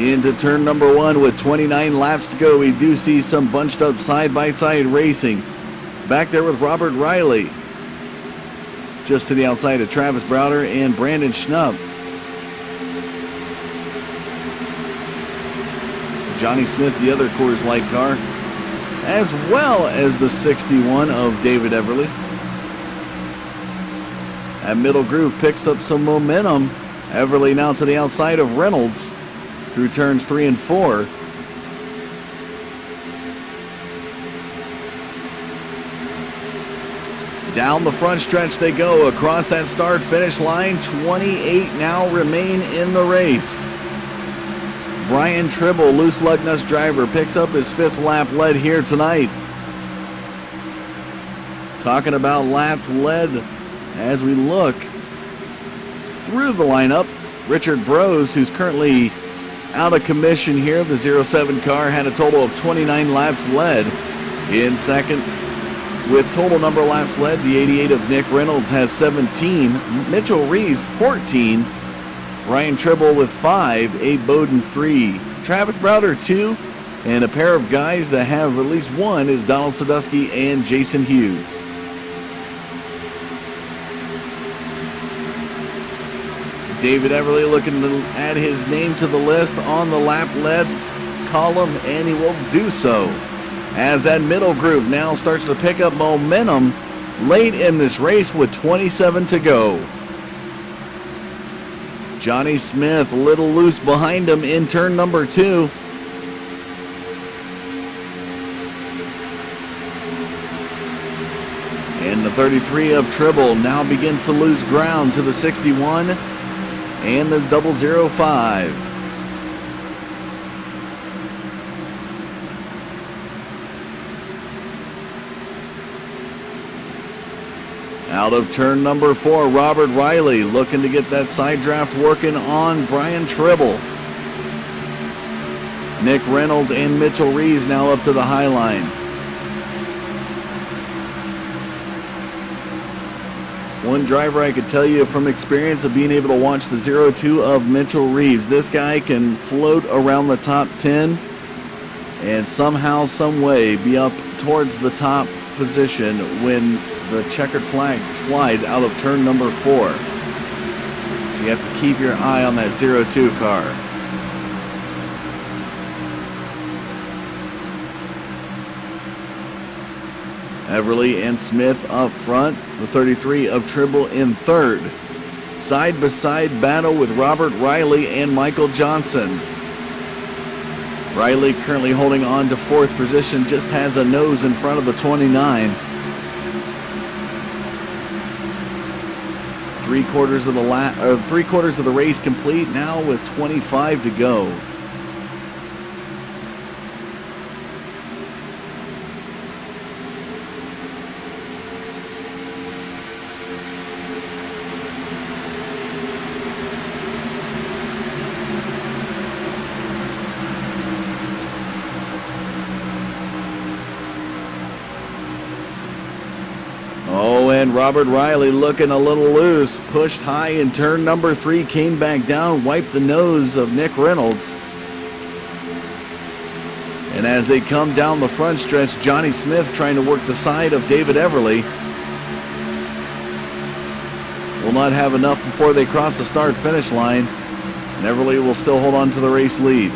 Into turn number one with 29 laps to go. We do see some bunched up side-by-side racing. Back there with Robert Riley. Just to the outside of Travis Browder and Brandon Schnupp. Johnny Smith, the other Coors Light car, as well as the 61 of David Everly. At Middle Groove picks up some momentum. Everly now to the outside of Reynolds through turns 3 and 4. Down the front stretch they go across that start-finish line. 28 now remain in the race. Brian Tribble, loose lug nuts driver, picks up his 5th lap lead here tonight. Talking about laps led as we look through the lineup. Richard Brose, who's currently out of commission here. The 07 car had a total of 29 laps led. In second, with total number of laps led, the 88 of Nick Reynolds has 17. Mitchell Reeves, 14. Brian Tribble with 5. Abe Bowden, 3. Travis Browder, 2. And a pair of guys that have at least 1 is Donald Sadusky and Jason Hughes. David Everly looking to add his name to the list on the lap led column, and he will do so as that Middle Groove now starts to pick up momentum late in this race with 27 to go. Johnny Smith a little loose behind him in turn number 2. And the 33 of Tribble now begins to lose ground to the 61 and the 005. Out of turn number 4, Robert Riley looking to get that side draft working on Brian Tribble. Nick Reynolds and Mitchell Reeves now up to the high line. One driver I could tell you from experience of being able to watch the 02 of Mitchell Reeves. This guy can float around the top 10 and somehow, some way be up towards the top position when the checkered flag flies out of turn number 4. So you have to keep your eye on that 02 car. Everly and Smith up front. The 33 of Tribble in third. Side-by-side battle with Robert Riley and Michael Johnson. Riley currently holding on to 4th position, just has a nose in front of the 29. 3/4 of the race complete now with 25 to go. And Robert Riley looking a little loose, pushed high in turn number 3, came back down, wiped the nose of Nick Reynolds. And as they come down the front stretch, Johnny Smith trying to work the side of David Everly. Will not have enough before they cross the start-finish line. And Everly will still hold on to the race lead.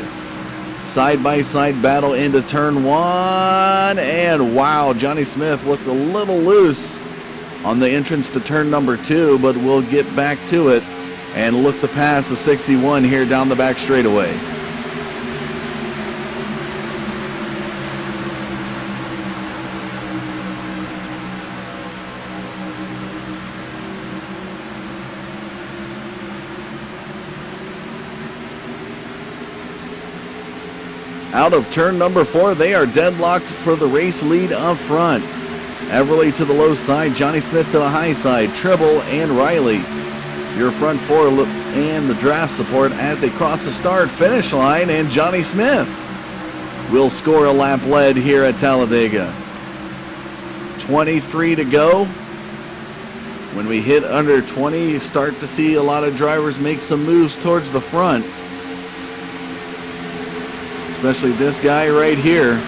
Side-by-side battle into turn 1. And wow, Johnny Smith looked a little loose on the entrance to turn number 2, but we'll get back to it and look to pass the 61 here down the back straightaway. Out of turn number 4, they are deadlocked for the race lead up front. Everly to the low side, Johnny Smith to the high side, Tribble and Riley. Your front 4 and the draft support as they cross the start-finish line, and Johnny Smith will score a lap lead here at Talladega. 23 to go. When we hit under 20, you start to see a lot of drivers make some moves towards the front. Especially this guy right here.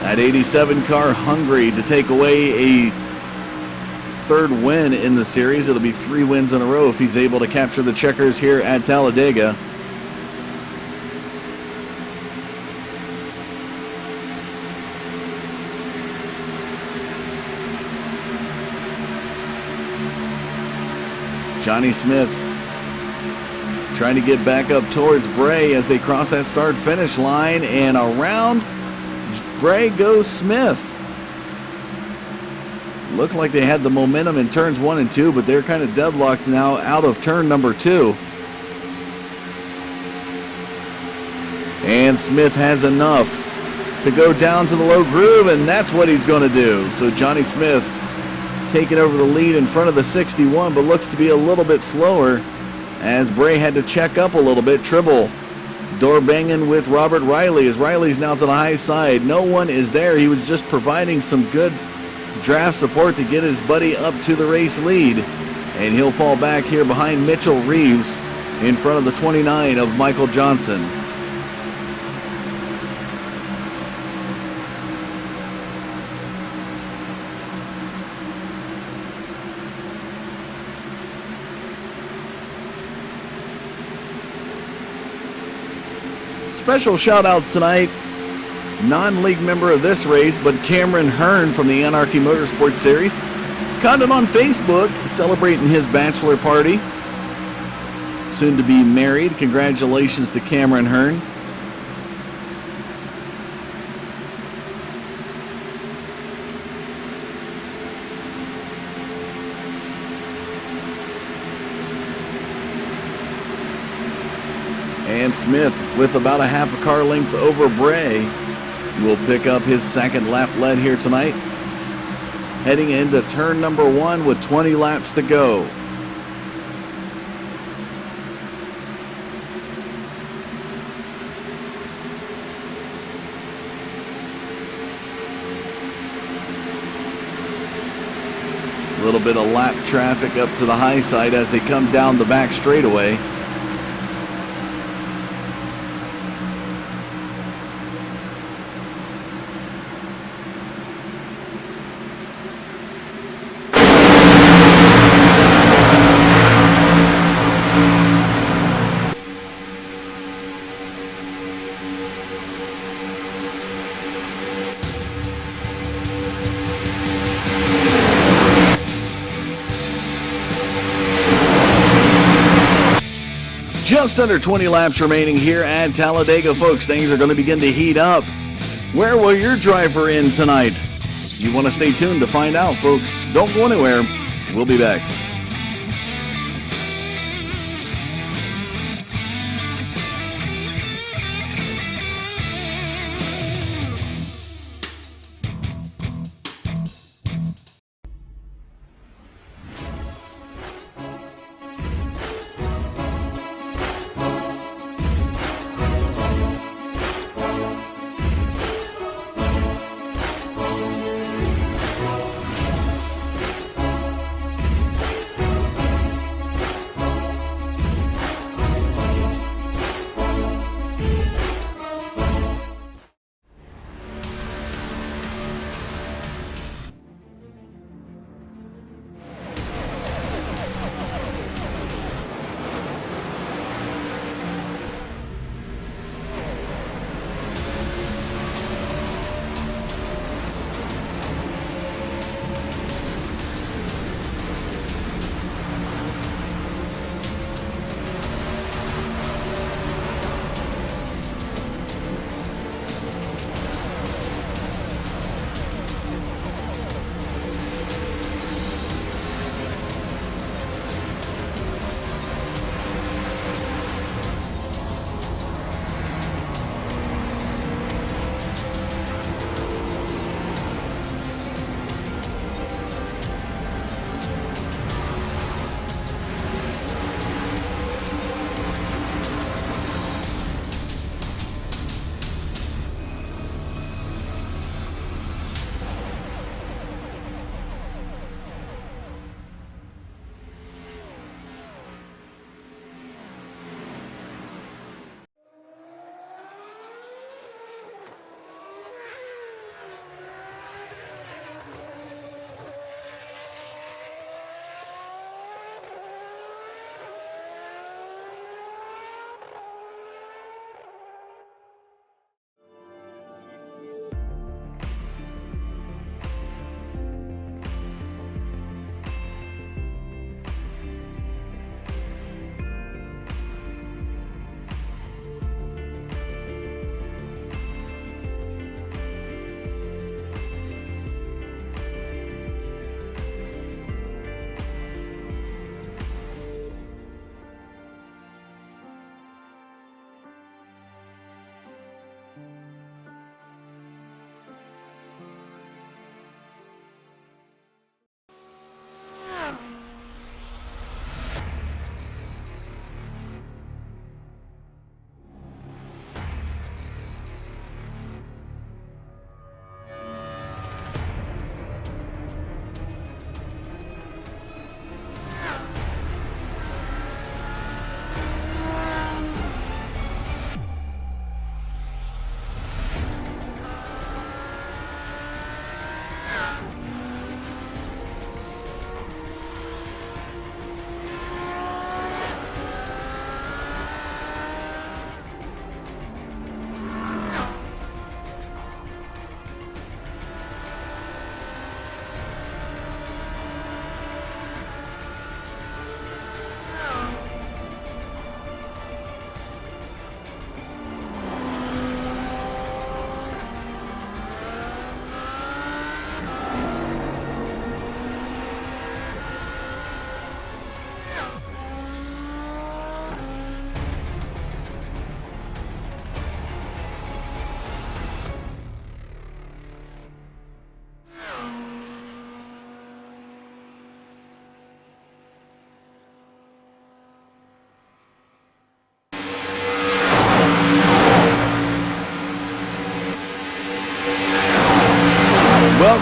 That 87 car hungry to take away a third win in the series. It'll be 3 wins in a row if he's able to capture the checkers here at Talladega. Johnny Smith trying to get back up towards Bray as they cross that start-finish line, and around Bray goes Smith. Looked like they had the momentum in turns 1 and 2, but they're kind of deadlocked now out of turn number 2. And Smith has enough to go down to the low groove, and that's what he's going to do. So Johnny Smith taking over the lead in front of the 61, but looks to be a little bit slower as Bray had to check up a little bit. Tribble door banging with Robert Riley as Riley's now to the high side. No one is there. He was just providing some good draft support to get his buddy up to the race lead. And he'll fall back here behind Mitchell Reeves in front of the 29 of Michael Johnson. Special shout out tonight, non-league member of this race, but Cameron Hearn from the Anarchy Motorsports Series. Content on Facebook celebrating his bachelor party. Soon to be married. Congratulations to Cameron Hearn. And Smith, with about a half a car length over Bray, will pick up his second lap lead here tonight. Heading into turn number 1 with 20 laps to go. A little bit of lap traffic up to the high side as they come down the back straightaway. Just under 20 laps remaining here at Talladega, folks. Things are going to begin to heat up. Where will your driver end tonight? You want to stay tuned to find out, folks. Don't go anywhere. We'll be back.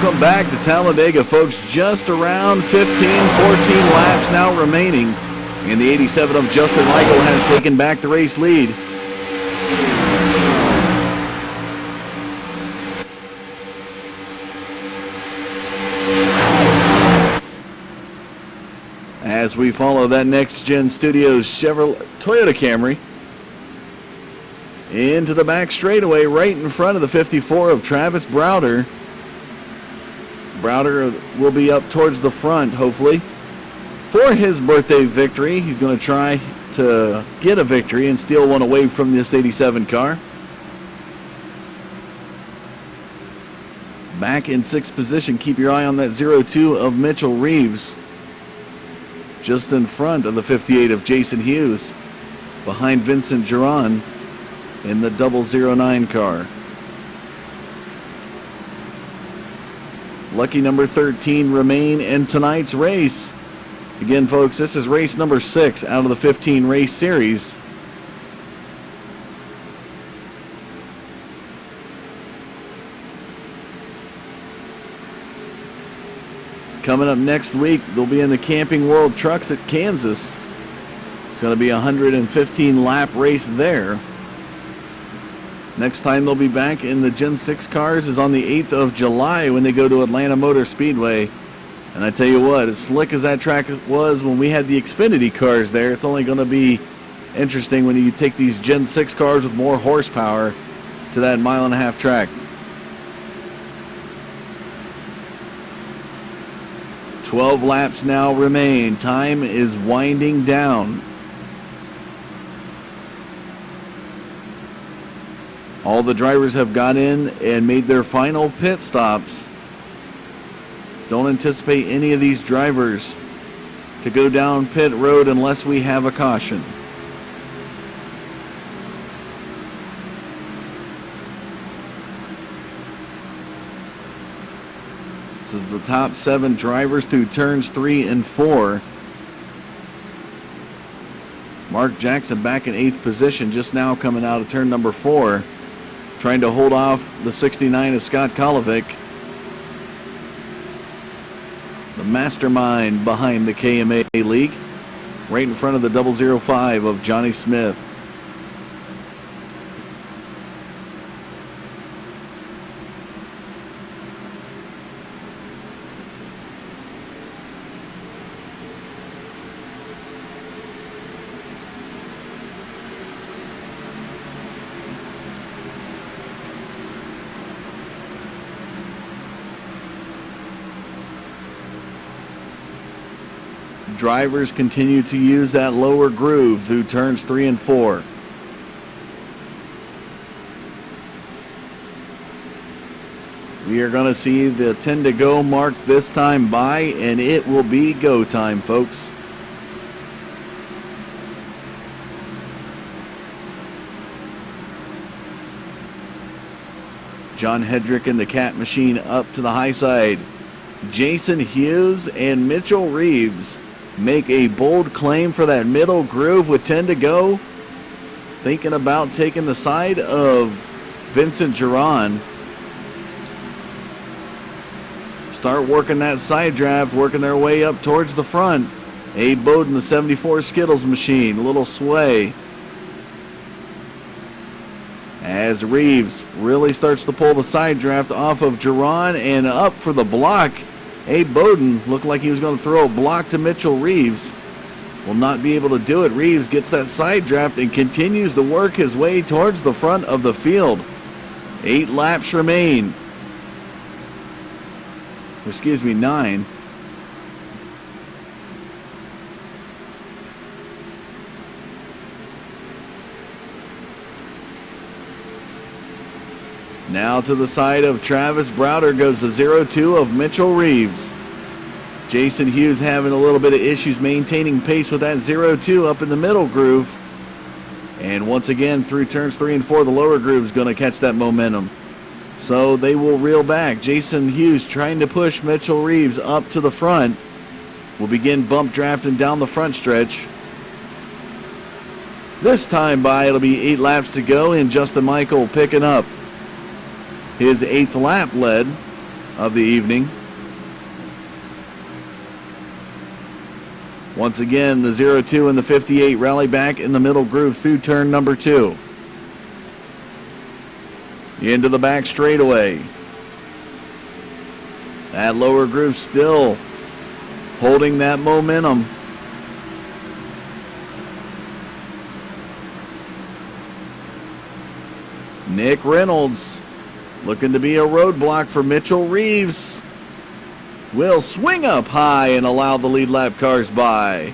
Welcome back to Talladega, folks. Just around 15, 14 laps now remaining. And the 87 of Justin Michael has taken back the race lead. As we follow that Next Gen Studios Toyota Camry into the back straightaway right in front of the 54 of Travis Browder. Browder will be up towards the front, hopefully, for his birthday victory. He's going to try to get a victory and steal one away from this 87 car. Back in sixth position, keep your eye on that 02 of Mitchell Reeves. Just in front of the 58 of Jason Hughes. Behind Vincent Giron in the 009 car. Lucky number 13 remain in tonight's race. Again, folks, this is race number 6 out of the 15 race series. Coming up next week, they'll be in the Camping World Trucks at Kansas. It's going to be a 115 lap race there. Next time they'll be back in the Gen 6 cars is on the 8th of July when they go to Atlanta Motor Speedway. And I tell you what, as slick as that track was when we had the Xfinity cars there, it's only going to be interesting when you take these Gen 6 cars with more horsepower to that mile-and-a-half track. 12 laps now remain. Time is winding down. All the drivers have got in and made their final pit stops. Don't anticipate any of these drivers to go down pit road unless we have a caution. This is the top 7 drivers through turns 3 and 4. Mark Jackson back in 8th position, just now coming out of turn number 4. Trying to hold off the 69 of Scott Kolovic. The mastermind behind the KMA League. Right in front of the 005 of Johnny Smith. Drivers continue to use that lower groove through turns 3 and 4. We are going to see the 10 to go mark this time by, and it will be go time, folks. John Hedrick and the Cat Machine up to the high side. Jason Hughes and Mitchell Reeves make a bold claim for that middle groove with 10 to go. Thinking about taking the side of Vincent Giron. Start working that side draft, working their way up towards the front. Abe Bowden, the 74 Skittles machine, a little sway. As Reeves really starts to pull the side draft off of Giron and up for the block. Abe Bowden looked like he was going to throw a block to Mitchell Reeves. Will not be able to do it. Reeves gets that side draft and continues to work his way towards the front of the field. 8 laps remain. Excuse me, 9. Now to the side of Travis Browder goes the 02 of Mitchell Reeves. Jason Hughes having a little bit of issues maintaining pace with that 02 up in the middle groove. And once again, through turns 3 and 4, the lower groove is going to catch that momentum. So they will reel back. Jason Hughes trying to push Mitchell Reeves up to the front. Will begin bump drafting down the front stretch. This time by, it'll be 8 laps to go, and Justin Michael picking up his 8th lap lead of the evening. Once again, the 02 and the 58 rally back in the middle groove through turn number 2. Into the back straightaway. That lower groove still holding that momentum. Nick Reynolds looking to be a roadblock for Mitchell Reeves. Will swing up high and allow the lead lap cars by.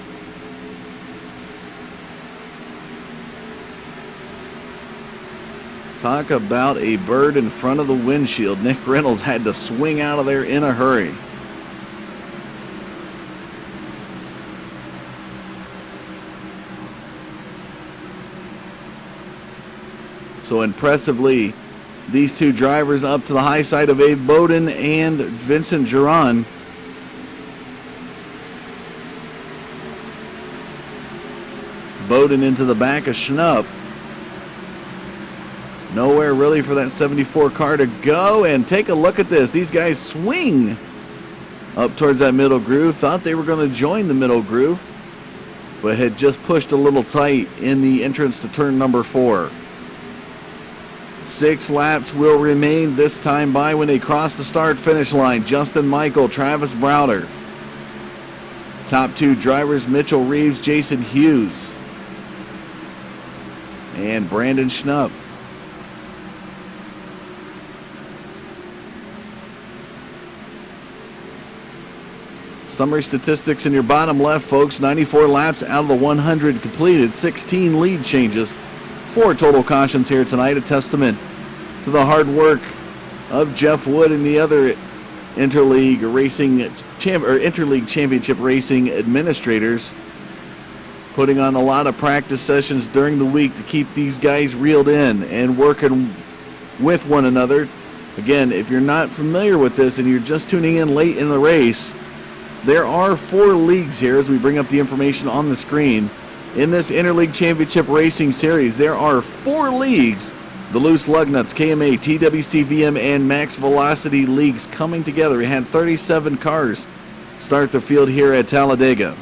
Talk about a bird in front of the windshield. Nick Reynolds had to swing out of there in a hurry. So impressively, these two drivers up to the high side of Abe Bowden and Vincent Giron. Bowden into the back of Schnupp. Nowhere really for that 74 car to go. And take a look at this. These guys swing up towards that middle groove. Thought they were going to join the middle groove, but had just pushed a little tight in the entrance to turn number 4. 6 laps will remain this time by when they cross the start-finish line. Justin Michael, Travis Browder. Top 2 drivers, Mitchell Reeves, Jason Hughes, and Brandon Schnupp. Summary statistics in your bottom left, folks. 94 laps out of the 100 completed, 16 lead changes, 4 total cautions here tonight, a testament to the hard work of Jeff Wood and the other interleague championship racing administrators, putting on a lot of practice sessions during the week to keep these guys reeled in and working with one another. Again, if you're not familiar with this and you're just tuning in late in the race, there are 4 leagues here as we bring up the information on the screen. In this Interleague Championship Racing Series, there are 4 leagues. The Loose Lugnuts, KMA, TWCVM, and Max Velocity leagues coming together. We had 37 cars start the field here at Talladega.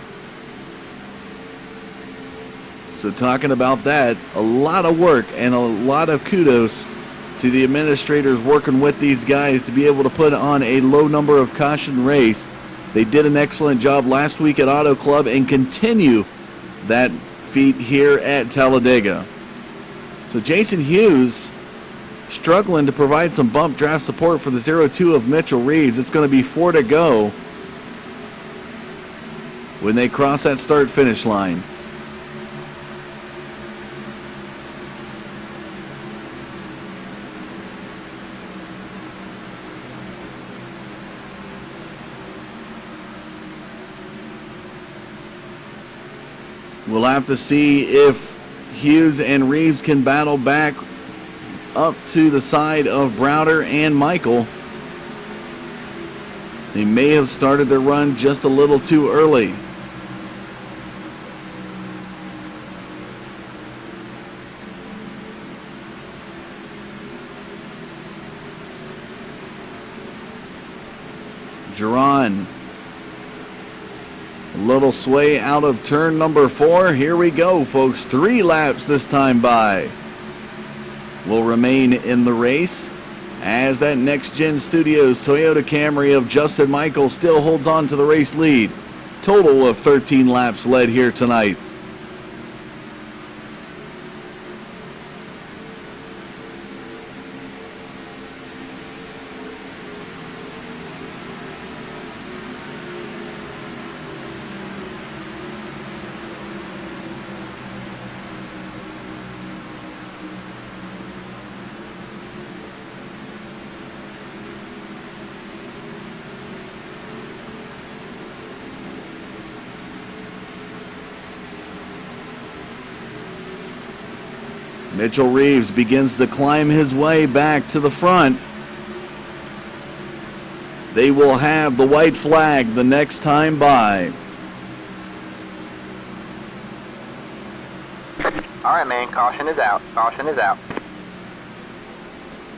So talking about that, a lot of work and a lot of kudos to the administrators working with these guys to be able to put on a low number of caution race. They did an excellent job last week at Auto Club and continue that feat here at Talladega. So Jason Hughes struggling to provide some bump draft support for the 02 of Mitchell Reeves. It's going to be 4 to go when they cross that start-finish line. We'll have to see if Hughes and Reeves can battle back up to the side of Browder and Michael. They may have started their run just a little too early. Giron. A little sway out of turn number 4. Here we go, folks. 3 laps this time by will remain in the race as that Next Gen Studios Toyota Camry of Justin Michael still holds on to the race lead. Total of 13 laps led here tonight. Mitchell Reeves begins to climb his way back to the front. They will have the white flag the next time by. All right, man. Caution is out. Caution is out.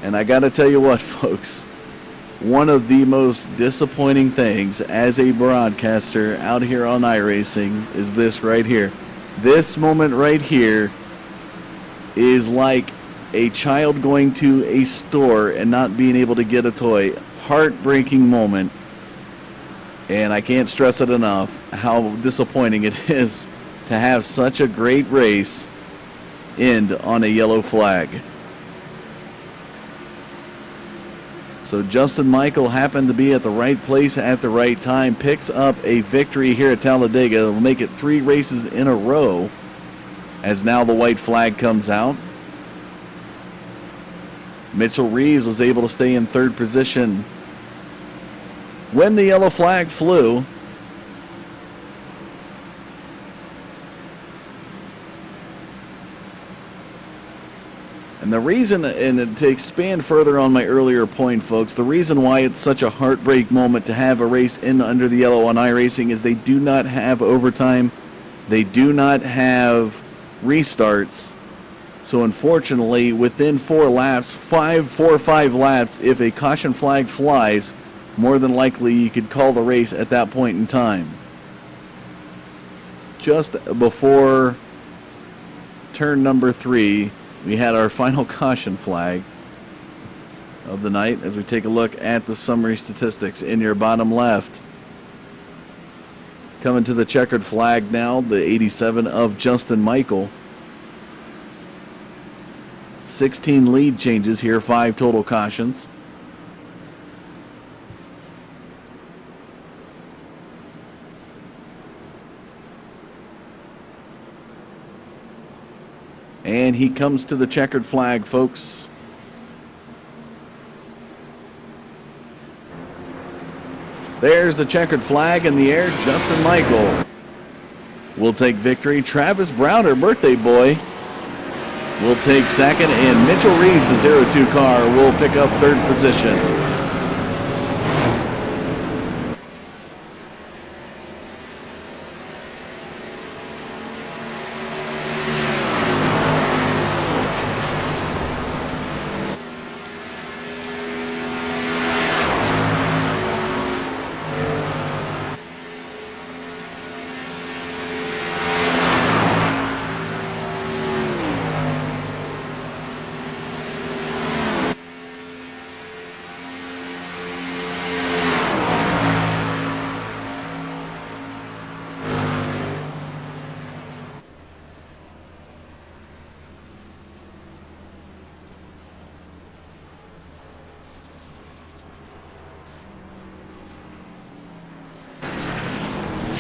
And I got to tell you what, folks. one of the most disappointing things as a broadcaster out here on iRacing is this right here. This moment right here is like a child going to a store and not being able to get a toy. Heartbreaking moment. And I can't stress it enough how disappointing it is to have such a great race end on a yellow flag. So Justin Michael happened to be at the right place at the right time, picks up a victory here at Talladega. It'll make it 3 races in a row as now the white flag comes out. Mitchell Reeves was able to stay in 3rd position when the yellow flag flew. And the reason, and to expand further on my earlier point, folks, the reason why it's such a heartbreak moment to have a race in under the yellow on iRacing is they do not have overtime. They do not have restarts. So unfortunately, within 4 laps, 4 or 5 laps, if a caution flag flies, more than likely you could call the race at that point in time. Just before turn number 3, we had our final caution flag of the night as we take a look at the summary statistics in your bottom left. Coming to the checkered flag now, the 87 of Justin Michael. 16 lead changes here, 5 total cautions. And he comes to the checkered flag, folks. There's the checkered flag in the air. Justin Michael will take victory. Travis Browder, birthday boy, will take 2nd. And Mitchell Reeves, the 02 car, will pick up 3rd position.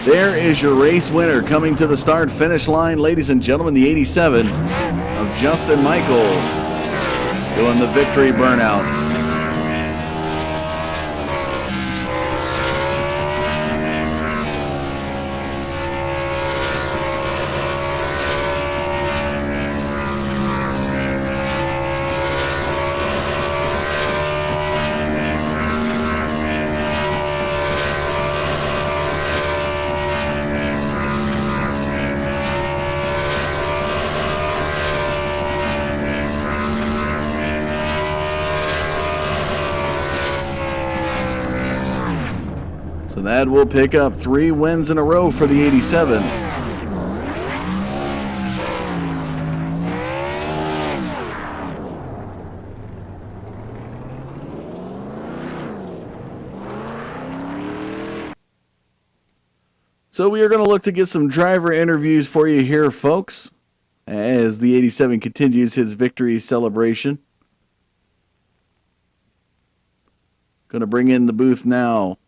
There is your race winner coming to the start-finish line, ladies and gentlemen, the 87 of Justin Michael doing the victory burnout. That will pick up 3 wins in a row for the 87. So we are going to look to get some driver interviews for you here, folks, as the 87 continues his victory celebration. Going to bring in the booth now.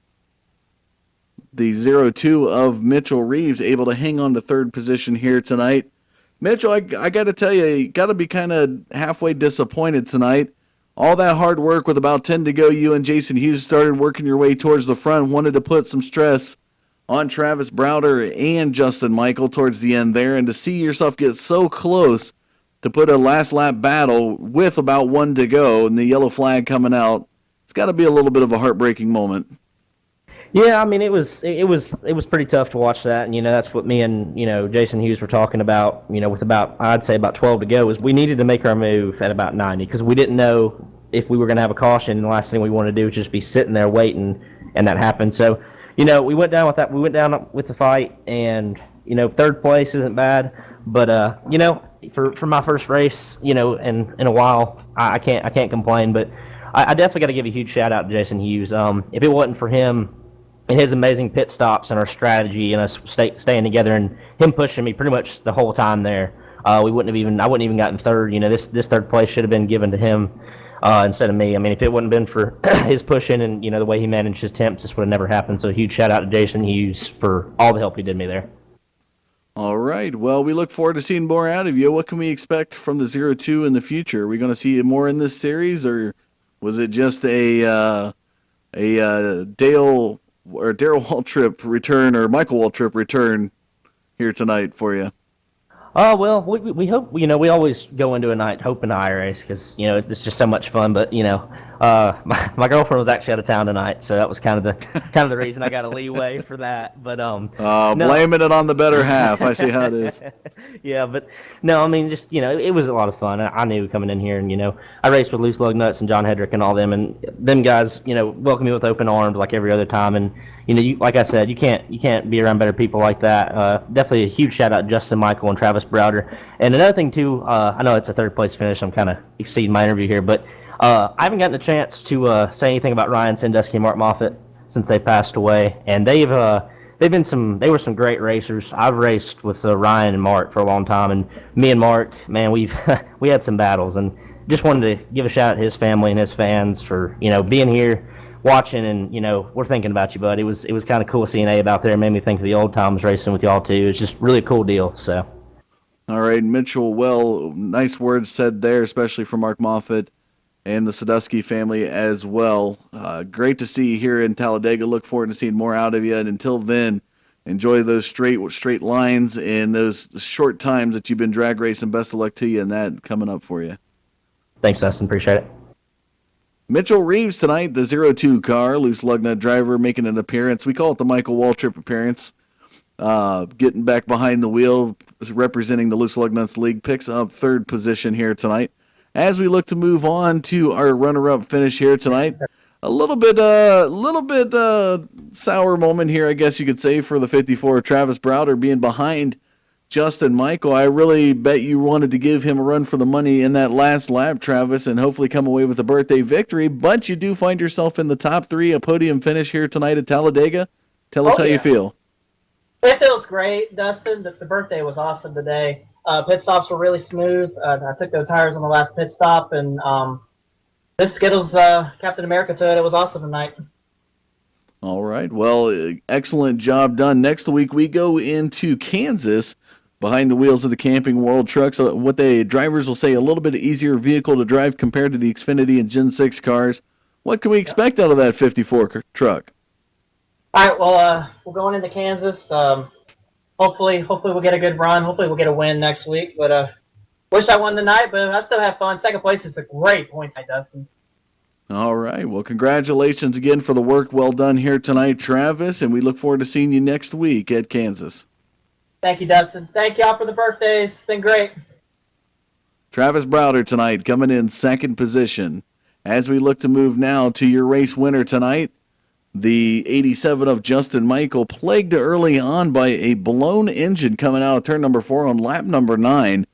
The 02 of Mitchell Reeves able to hang on to 3rd position here tonight. Mitchell, I got to tell you got to be kind of halfway disappointed tonight. All that hard work with about 10 to go, you and Jason Hughes started working your way towards the front, wanted to put some stress on Travis Browder and Justin Michael towards the end there, and to see yourself get so close to put a last lap battle with about 1 to go and the yellow flag coming out, it's got to be a little bit of a heartbreaking moment. Yeah, I mean it was pretty tough to watch that, and that's what me and Jason Hughes were talking about. With about 12 to go, is we needed to make our move at about 90 because we didn't know if we were going to have a caution, the last thing we wanted to do was just be sitting there waiting, and that happened. So, we went down with that. We went down with the fight, and third place isn't bad, but for my first race, in a while, I can't complain. But I definitely got to give a huge shout out to Jason Hughes. If it wasn't for him and his amazing pit stops and our strategy and us staying together and him pushing me pretty much the whole time there, I wouldn't have even gotten third. This third place should have been given to him instead of me. I mean, if it wouldn't have been for his pushing and the way he managed his temps, this would have never happened. So a huge shout out to Jason Hughes for all the help he did me there. All right. Well, we look forward to seeing more out of you. What can we expect from the 0-2 in the future? Are we going to see more in this series, or was it just a Dale or Darrell Waltrip return or Michael Waltrip return here tonight for you? Well, we hope, we always go into a night hoping to race because, it's just so much fun. But, my girlfriend was actually out of town tonight, so that was kind of the reason I got a leeway for that. But, blaming it on the better half. I see how it is. Yeah, but no, I mean, just, it was a lot of fun. I knew coming in here, and, I raced with Loose Lug Nuts and John Hedrick and all them, and them guys, welcome me with open arms like every other time. And, like I said, you can't be around better people like that. Definitely a huge shout out to Justin Michael and Travis Browder. And another thing too, I know it's a third place finish. I'm kind of exceeding my interview here, but I haven't gotten a chance to say anything about Ryan Sandusky and Mark Moffitt since they passed away. And they were some great racers. I've raced with Ryan and Mark for a long time, and me and Mark, man, we had some battles, and just wanted to give a shout out to his family and his fans for being here, watching, and we're thinking about you, bud. It was kind of cool seeing Abe out there. It made me think of the old times racing with y'all too. It's just really a cool deal. So, all right, Mitchell. Well, nice words said there, especially for Mark Moffitt and the Sadusky family as well. Great to see you here in Talladega. Look forward to seeing more out of you. And until then, enjoy those straight lines and those short times that you've been drag racing. Best of luck to you and that coming up for you. Thanks, Dustin. Appreciate it. Mitchell Reeves tonight, the 0-2 car, loose lug nut driver making an appearance. We call it the Michael Waltrip appearance. Getting back behind the wheel, representing the Loose Lug Nuts League, picks up third position here tonight. As we look to move on to our runner-up finish here tonight, a little bit sour moment here, I guess you could say, for the 54, Travis Browder being behind Justin Michael. I really bet you wanted to give him a run for the money in that last lap, Travis, and hopefully come away with a birthday victory. But you do find yourself in the top three, a podium finish here tonight at Talladega. Tell us how you feel. It feels great, Dustin. The birthday was awesome today. Pit stops were really smooth. I took those tires on the last pit stop, and this Skittles Captain America to it. It was awesome tonight. All right. Well, excellent job done. Next week we go into Kansas behind the wheels of the Camping World trucks. What the drivers will say, a little bit easier vehicle to drive compared to the Xfinity and Gen 6 cars. What can we expect out of that 54 truck? All right. Well, we're going into Kansas. Hopefully we'll get a good run. Hopefully we'll get a win next week. But wish I won tonight, but I still have fun. Second place is a great point night, Dustin. All right. Well, congratulations again for the work well done here tonight, Travis, and we look forward to seeing you next week at Kansas. Thank you, Dustin. Thank y'all for the birthdays. It's been great. Travis Browder tonight coming in second position. As we look to move now to your race winner tonight, the 87 of Justin Michael, plagued early on by a blown engine coming out of turn number 4 on lap number 9.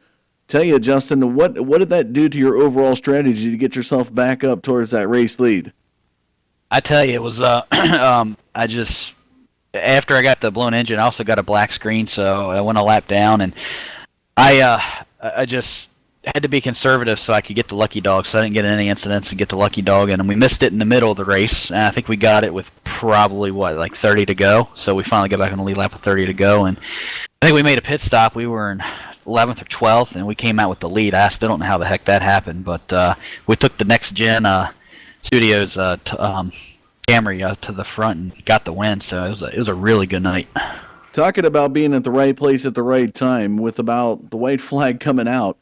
Tell you, Justin, what did that do to your overall strategy to get yourself back up towards that race lead? I tell you, it was I just, after I got the blown engine, I also got a black screen, so I went a lap down, and I just had to be conservative so I could get the lucky dog, so I didn't get any incidents and get the lucky dog, and we missed it in the middle of the race, and I think we got it with probably, 30 to go, so we finally got back on the lead lap with 30 to go, and I think we made a pit stop. We were in 11th or 12th, and we came out with the lead. I still don't know how the heck that happened, but we took the Next Gen Studios Camry to the front and got the win, so it was a really good night. Talking about being at the right place at the right time, with about the white flag coming out,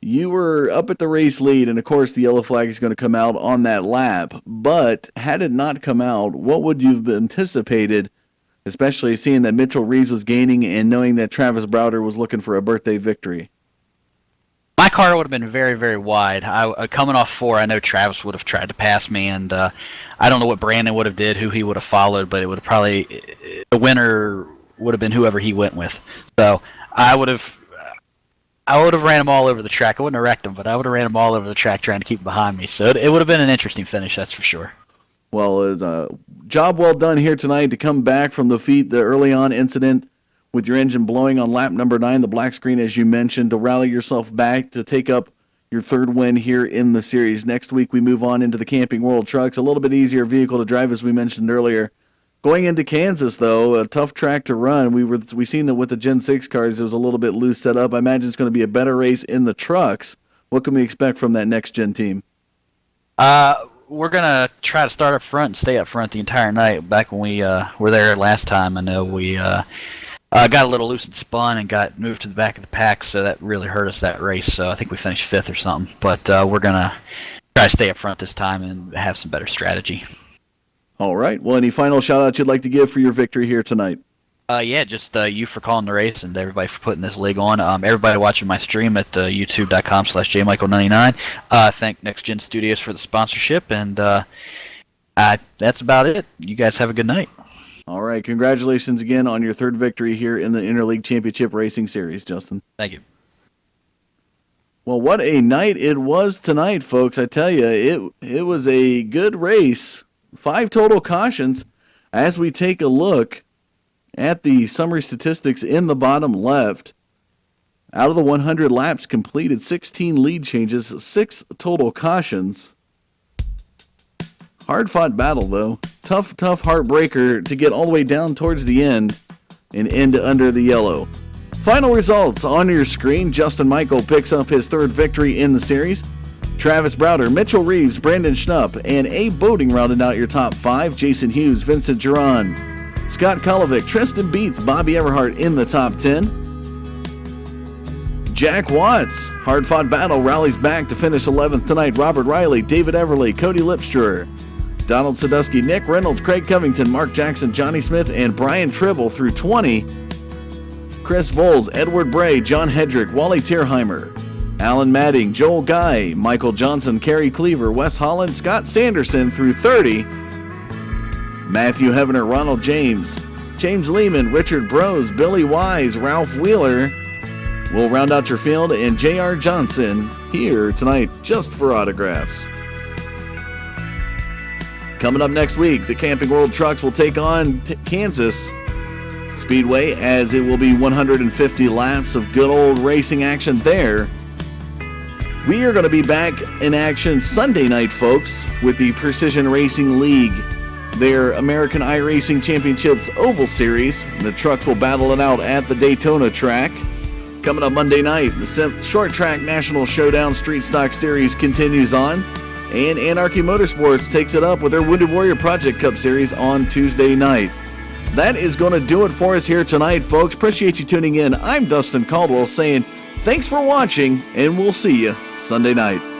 you were up at the race lead, and of course the yellow flag is going to come out on that lap, but had it not come out, what would you have anticipated, especially seeing that Mitchell Reeves was gaining and knowing that Travis Browder was looking for a birthday victory? My car would have been very, very wide. Coming off 4, I know Travis would have tried to pass me, and I don't know what Brandon would have did, who he would have followed, but it would have probably the winner would have been whoever he went with. So I would have ran him all over the track. I wouldn't have wrecked him, but I would have ran him all over the track trying to keep him behind me. So it would have been an interesting finish, that's for sure. Well, job well done here tonight to come back from the early on incident with your engine blowing on lap number 9, the black screen, as you mentioned, to rally yourself back to take up your third win here in the series. Next week, we move on into the Camping World Trucks. A little bit easier vehicle to drive, as we mentioned earlier. Going into Kansas, though, a tough track to run. We seen that with the Gen 6 cars, it was a little bit loose set up. I imagine it's going to be a better race in the trucks. What can we expect from that next-gen team? We're going to try to start up front and stay up front the entire night. Back when we were there last time, I know we got a little loose and spun and got moved to the back of the pack, so that really hurt us that race. So I think we finished 5th or something. But we're going to try to stay up front this time and have some better strategy. All right. Well, any final shout-outs you'd like to give for your victory here tonight? Just you for calling the race and everybody for putting this league on. Everybody watching my stream at youtube.com/jmichael99. Thank Next Gen Studios for the sponsorship, and that's about it. You guys have a good night. All right. Congratulations again on your third victory here in the Interleague Championship Racing Series, Justin. Thank you. Well, what a night it was tonight, folks. I tell you, it was a good race. 5 total cautions as we take a look at the summary statistics in the bottom left. Out of the 100 laps completed, 16 lead changes, 6 total cautions. Hard-fought battle, though. Tough heartbreaker to get all the way down towards the end and end under the yellow. Final results on your screen. Justin Michael picks up his third victory in the series. Travis Browder, Mitchell Reeves, Brandon Schnupp, and Abe Boating rounded out your top 5. Jason Hughes, Vincent Giron, Scott Kolovic, Tristan Beats, Bobby Everhart in the top 10. Jack Watts, hard-fought battle, rallies back to finish 11th tonight. Robert Riley, David Everly, Cody Lipstruer, Donald Sadusky, Nick Reynolds, Craig Covington, Mark Jackson, Johnny Smith, and Brian Tribble through 20. Chris Voles, Edward Bray, John Hedrick, Wally Tierheimer, Alan Madding, Joel Guy, Michael Johnson, Kerry Cleaver, Wes Holland, Scott Sanderson through 30. Matthew Hevener, Ronald James, James Lehman, Richard Brose, Billy Wise, Ralph Wheeler will round out your field, and J.R. Johnson here tonight just for autographs. Coming up next week, the Camping World Trucks will take on Kansas Speedway, as it will be 150 laps of good old racing action there. We are going to be back in action Sunday night, folks, with the Precision Racing League, their American iRacing Championships Oval Series. The trucks will battle it out at the Daytona track. Coming up Monday night, the Short Track National Showdown Street Stock Series continues on, and Anarchy Motorsports takes it up with their Wounded Warrior Project Cup Series on Tuesday night. That is going to do it for us here tonight, folks. Appreciate you tuning in. I'm Dustin Caldwell saying thanks for watching, and we'll see you Sunday night.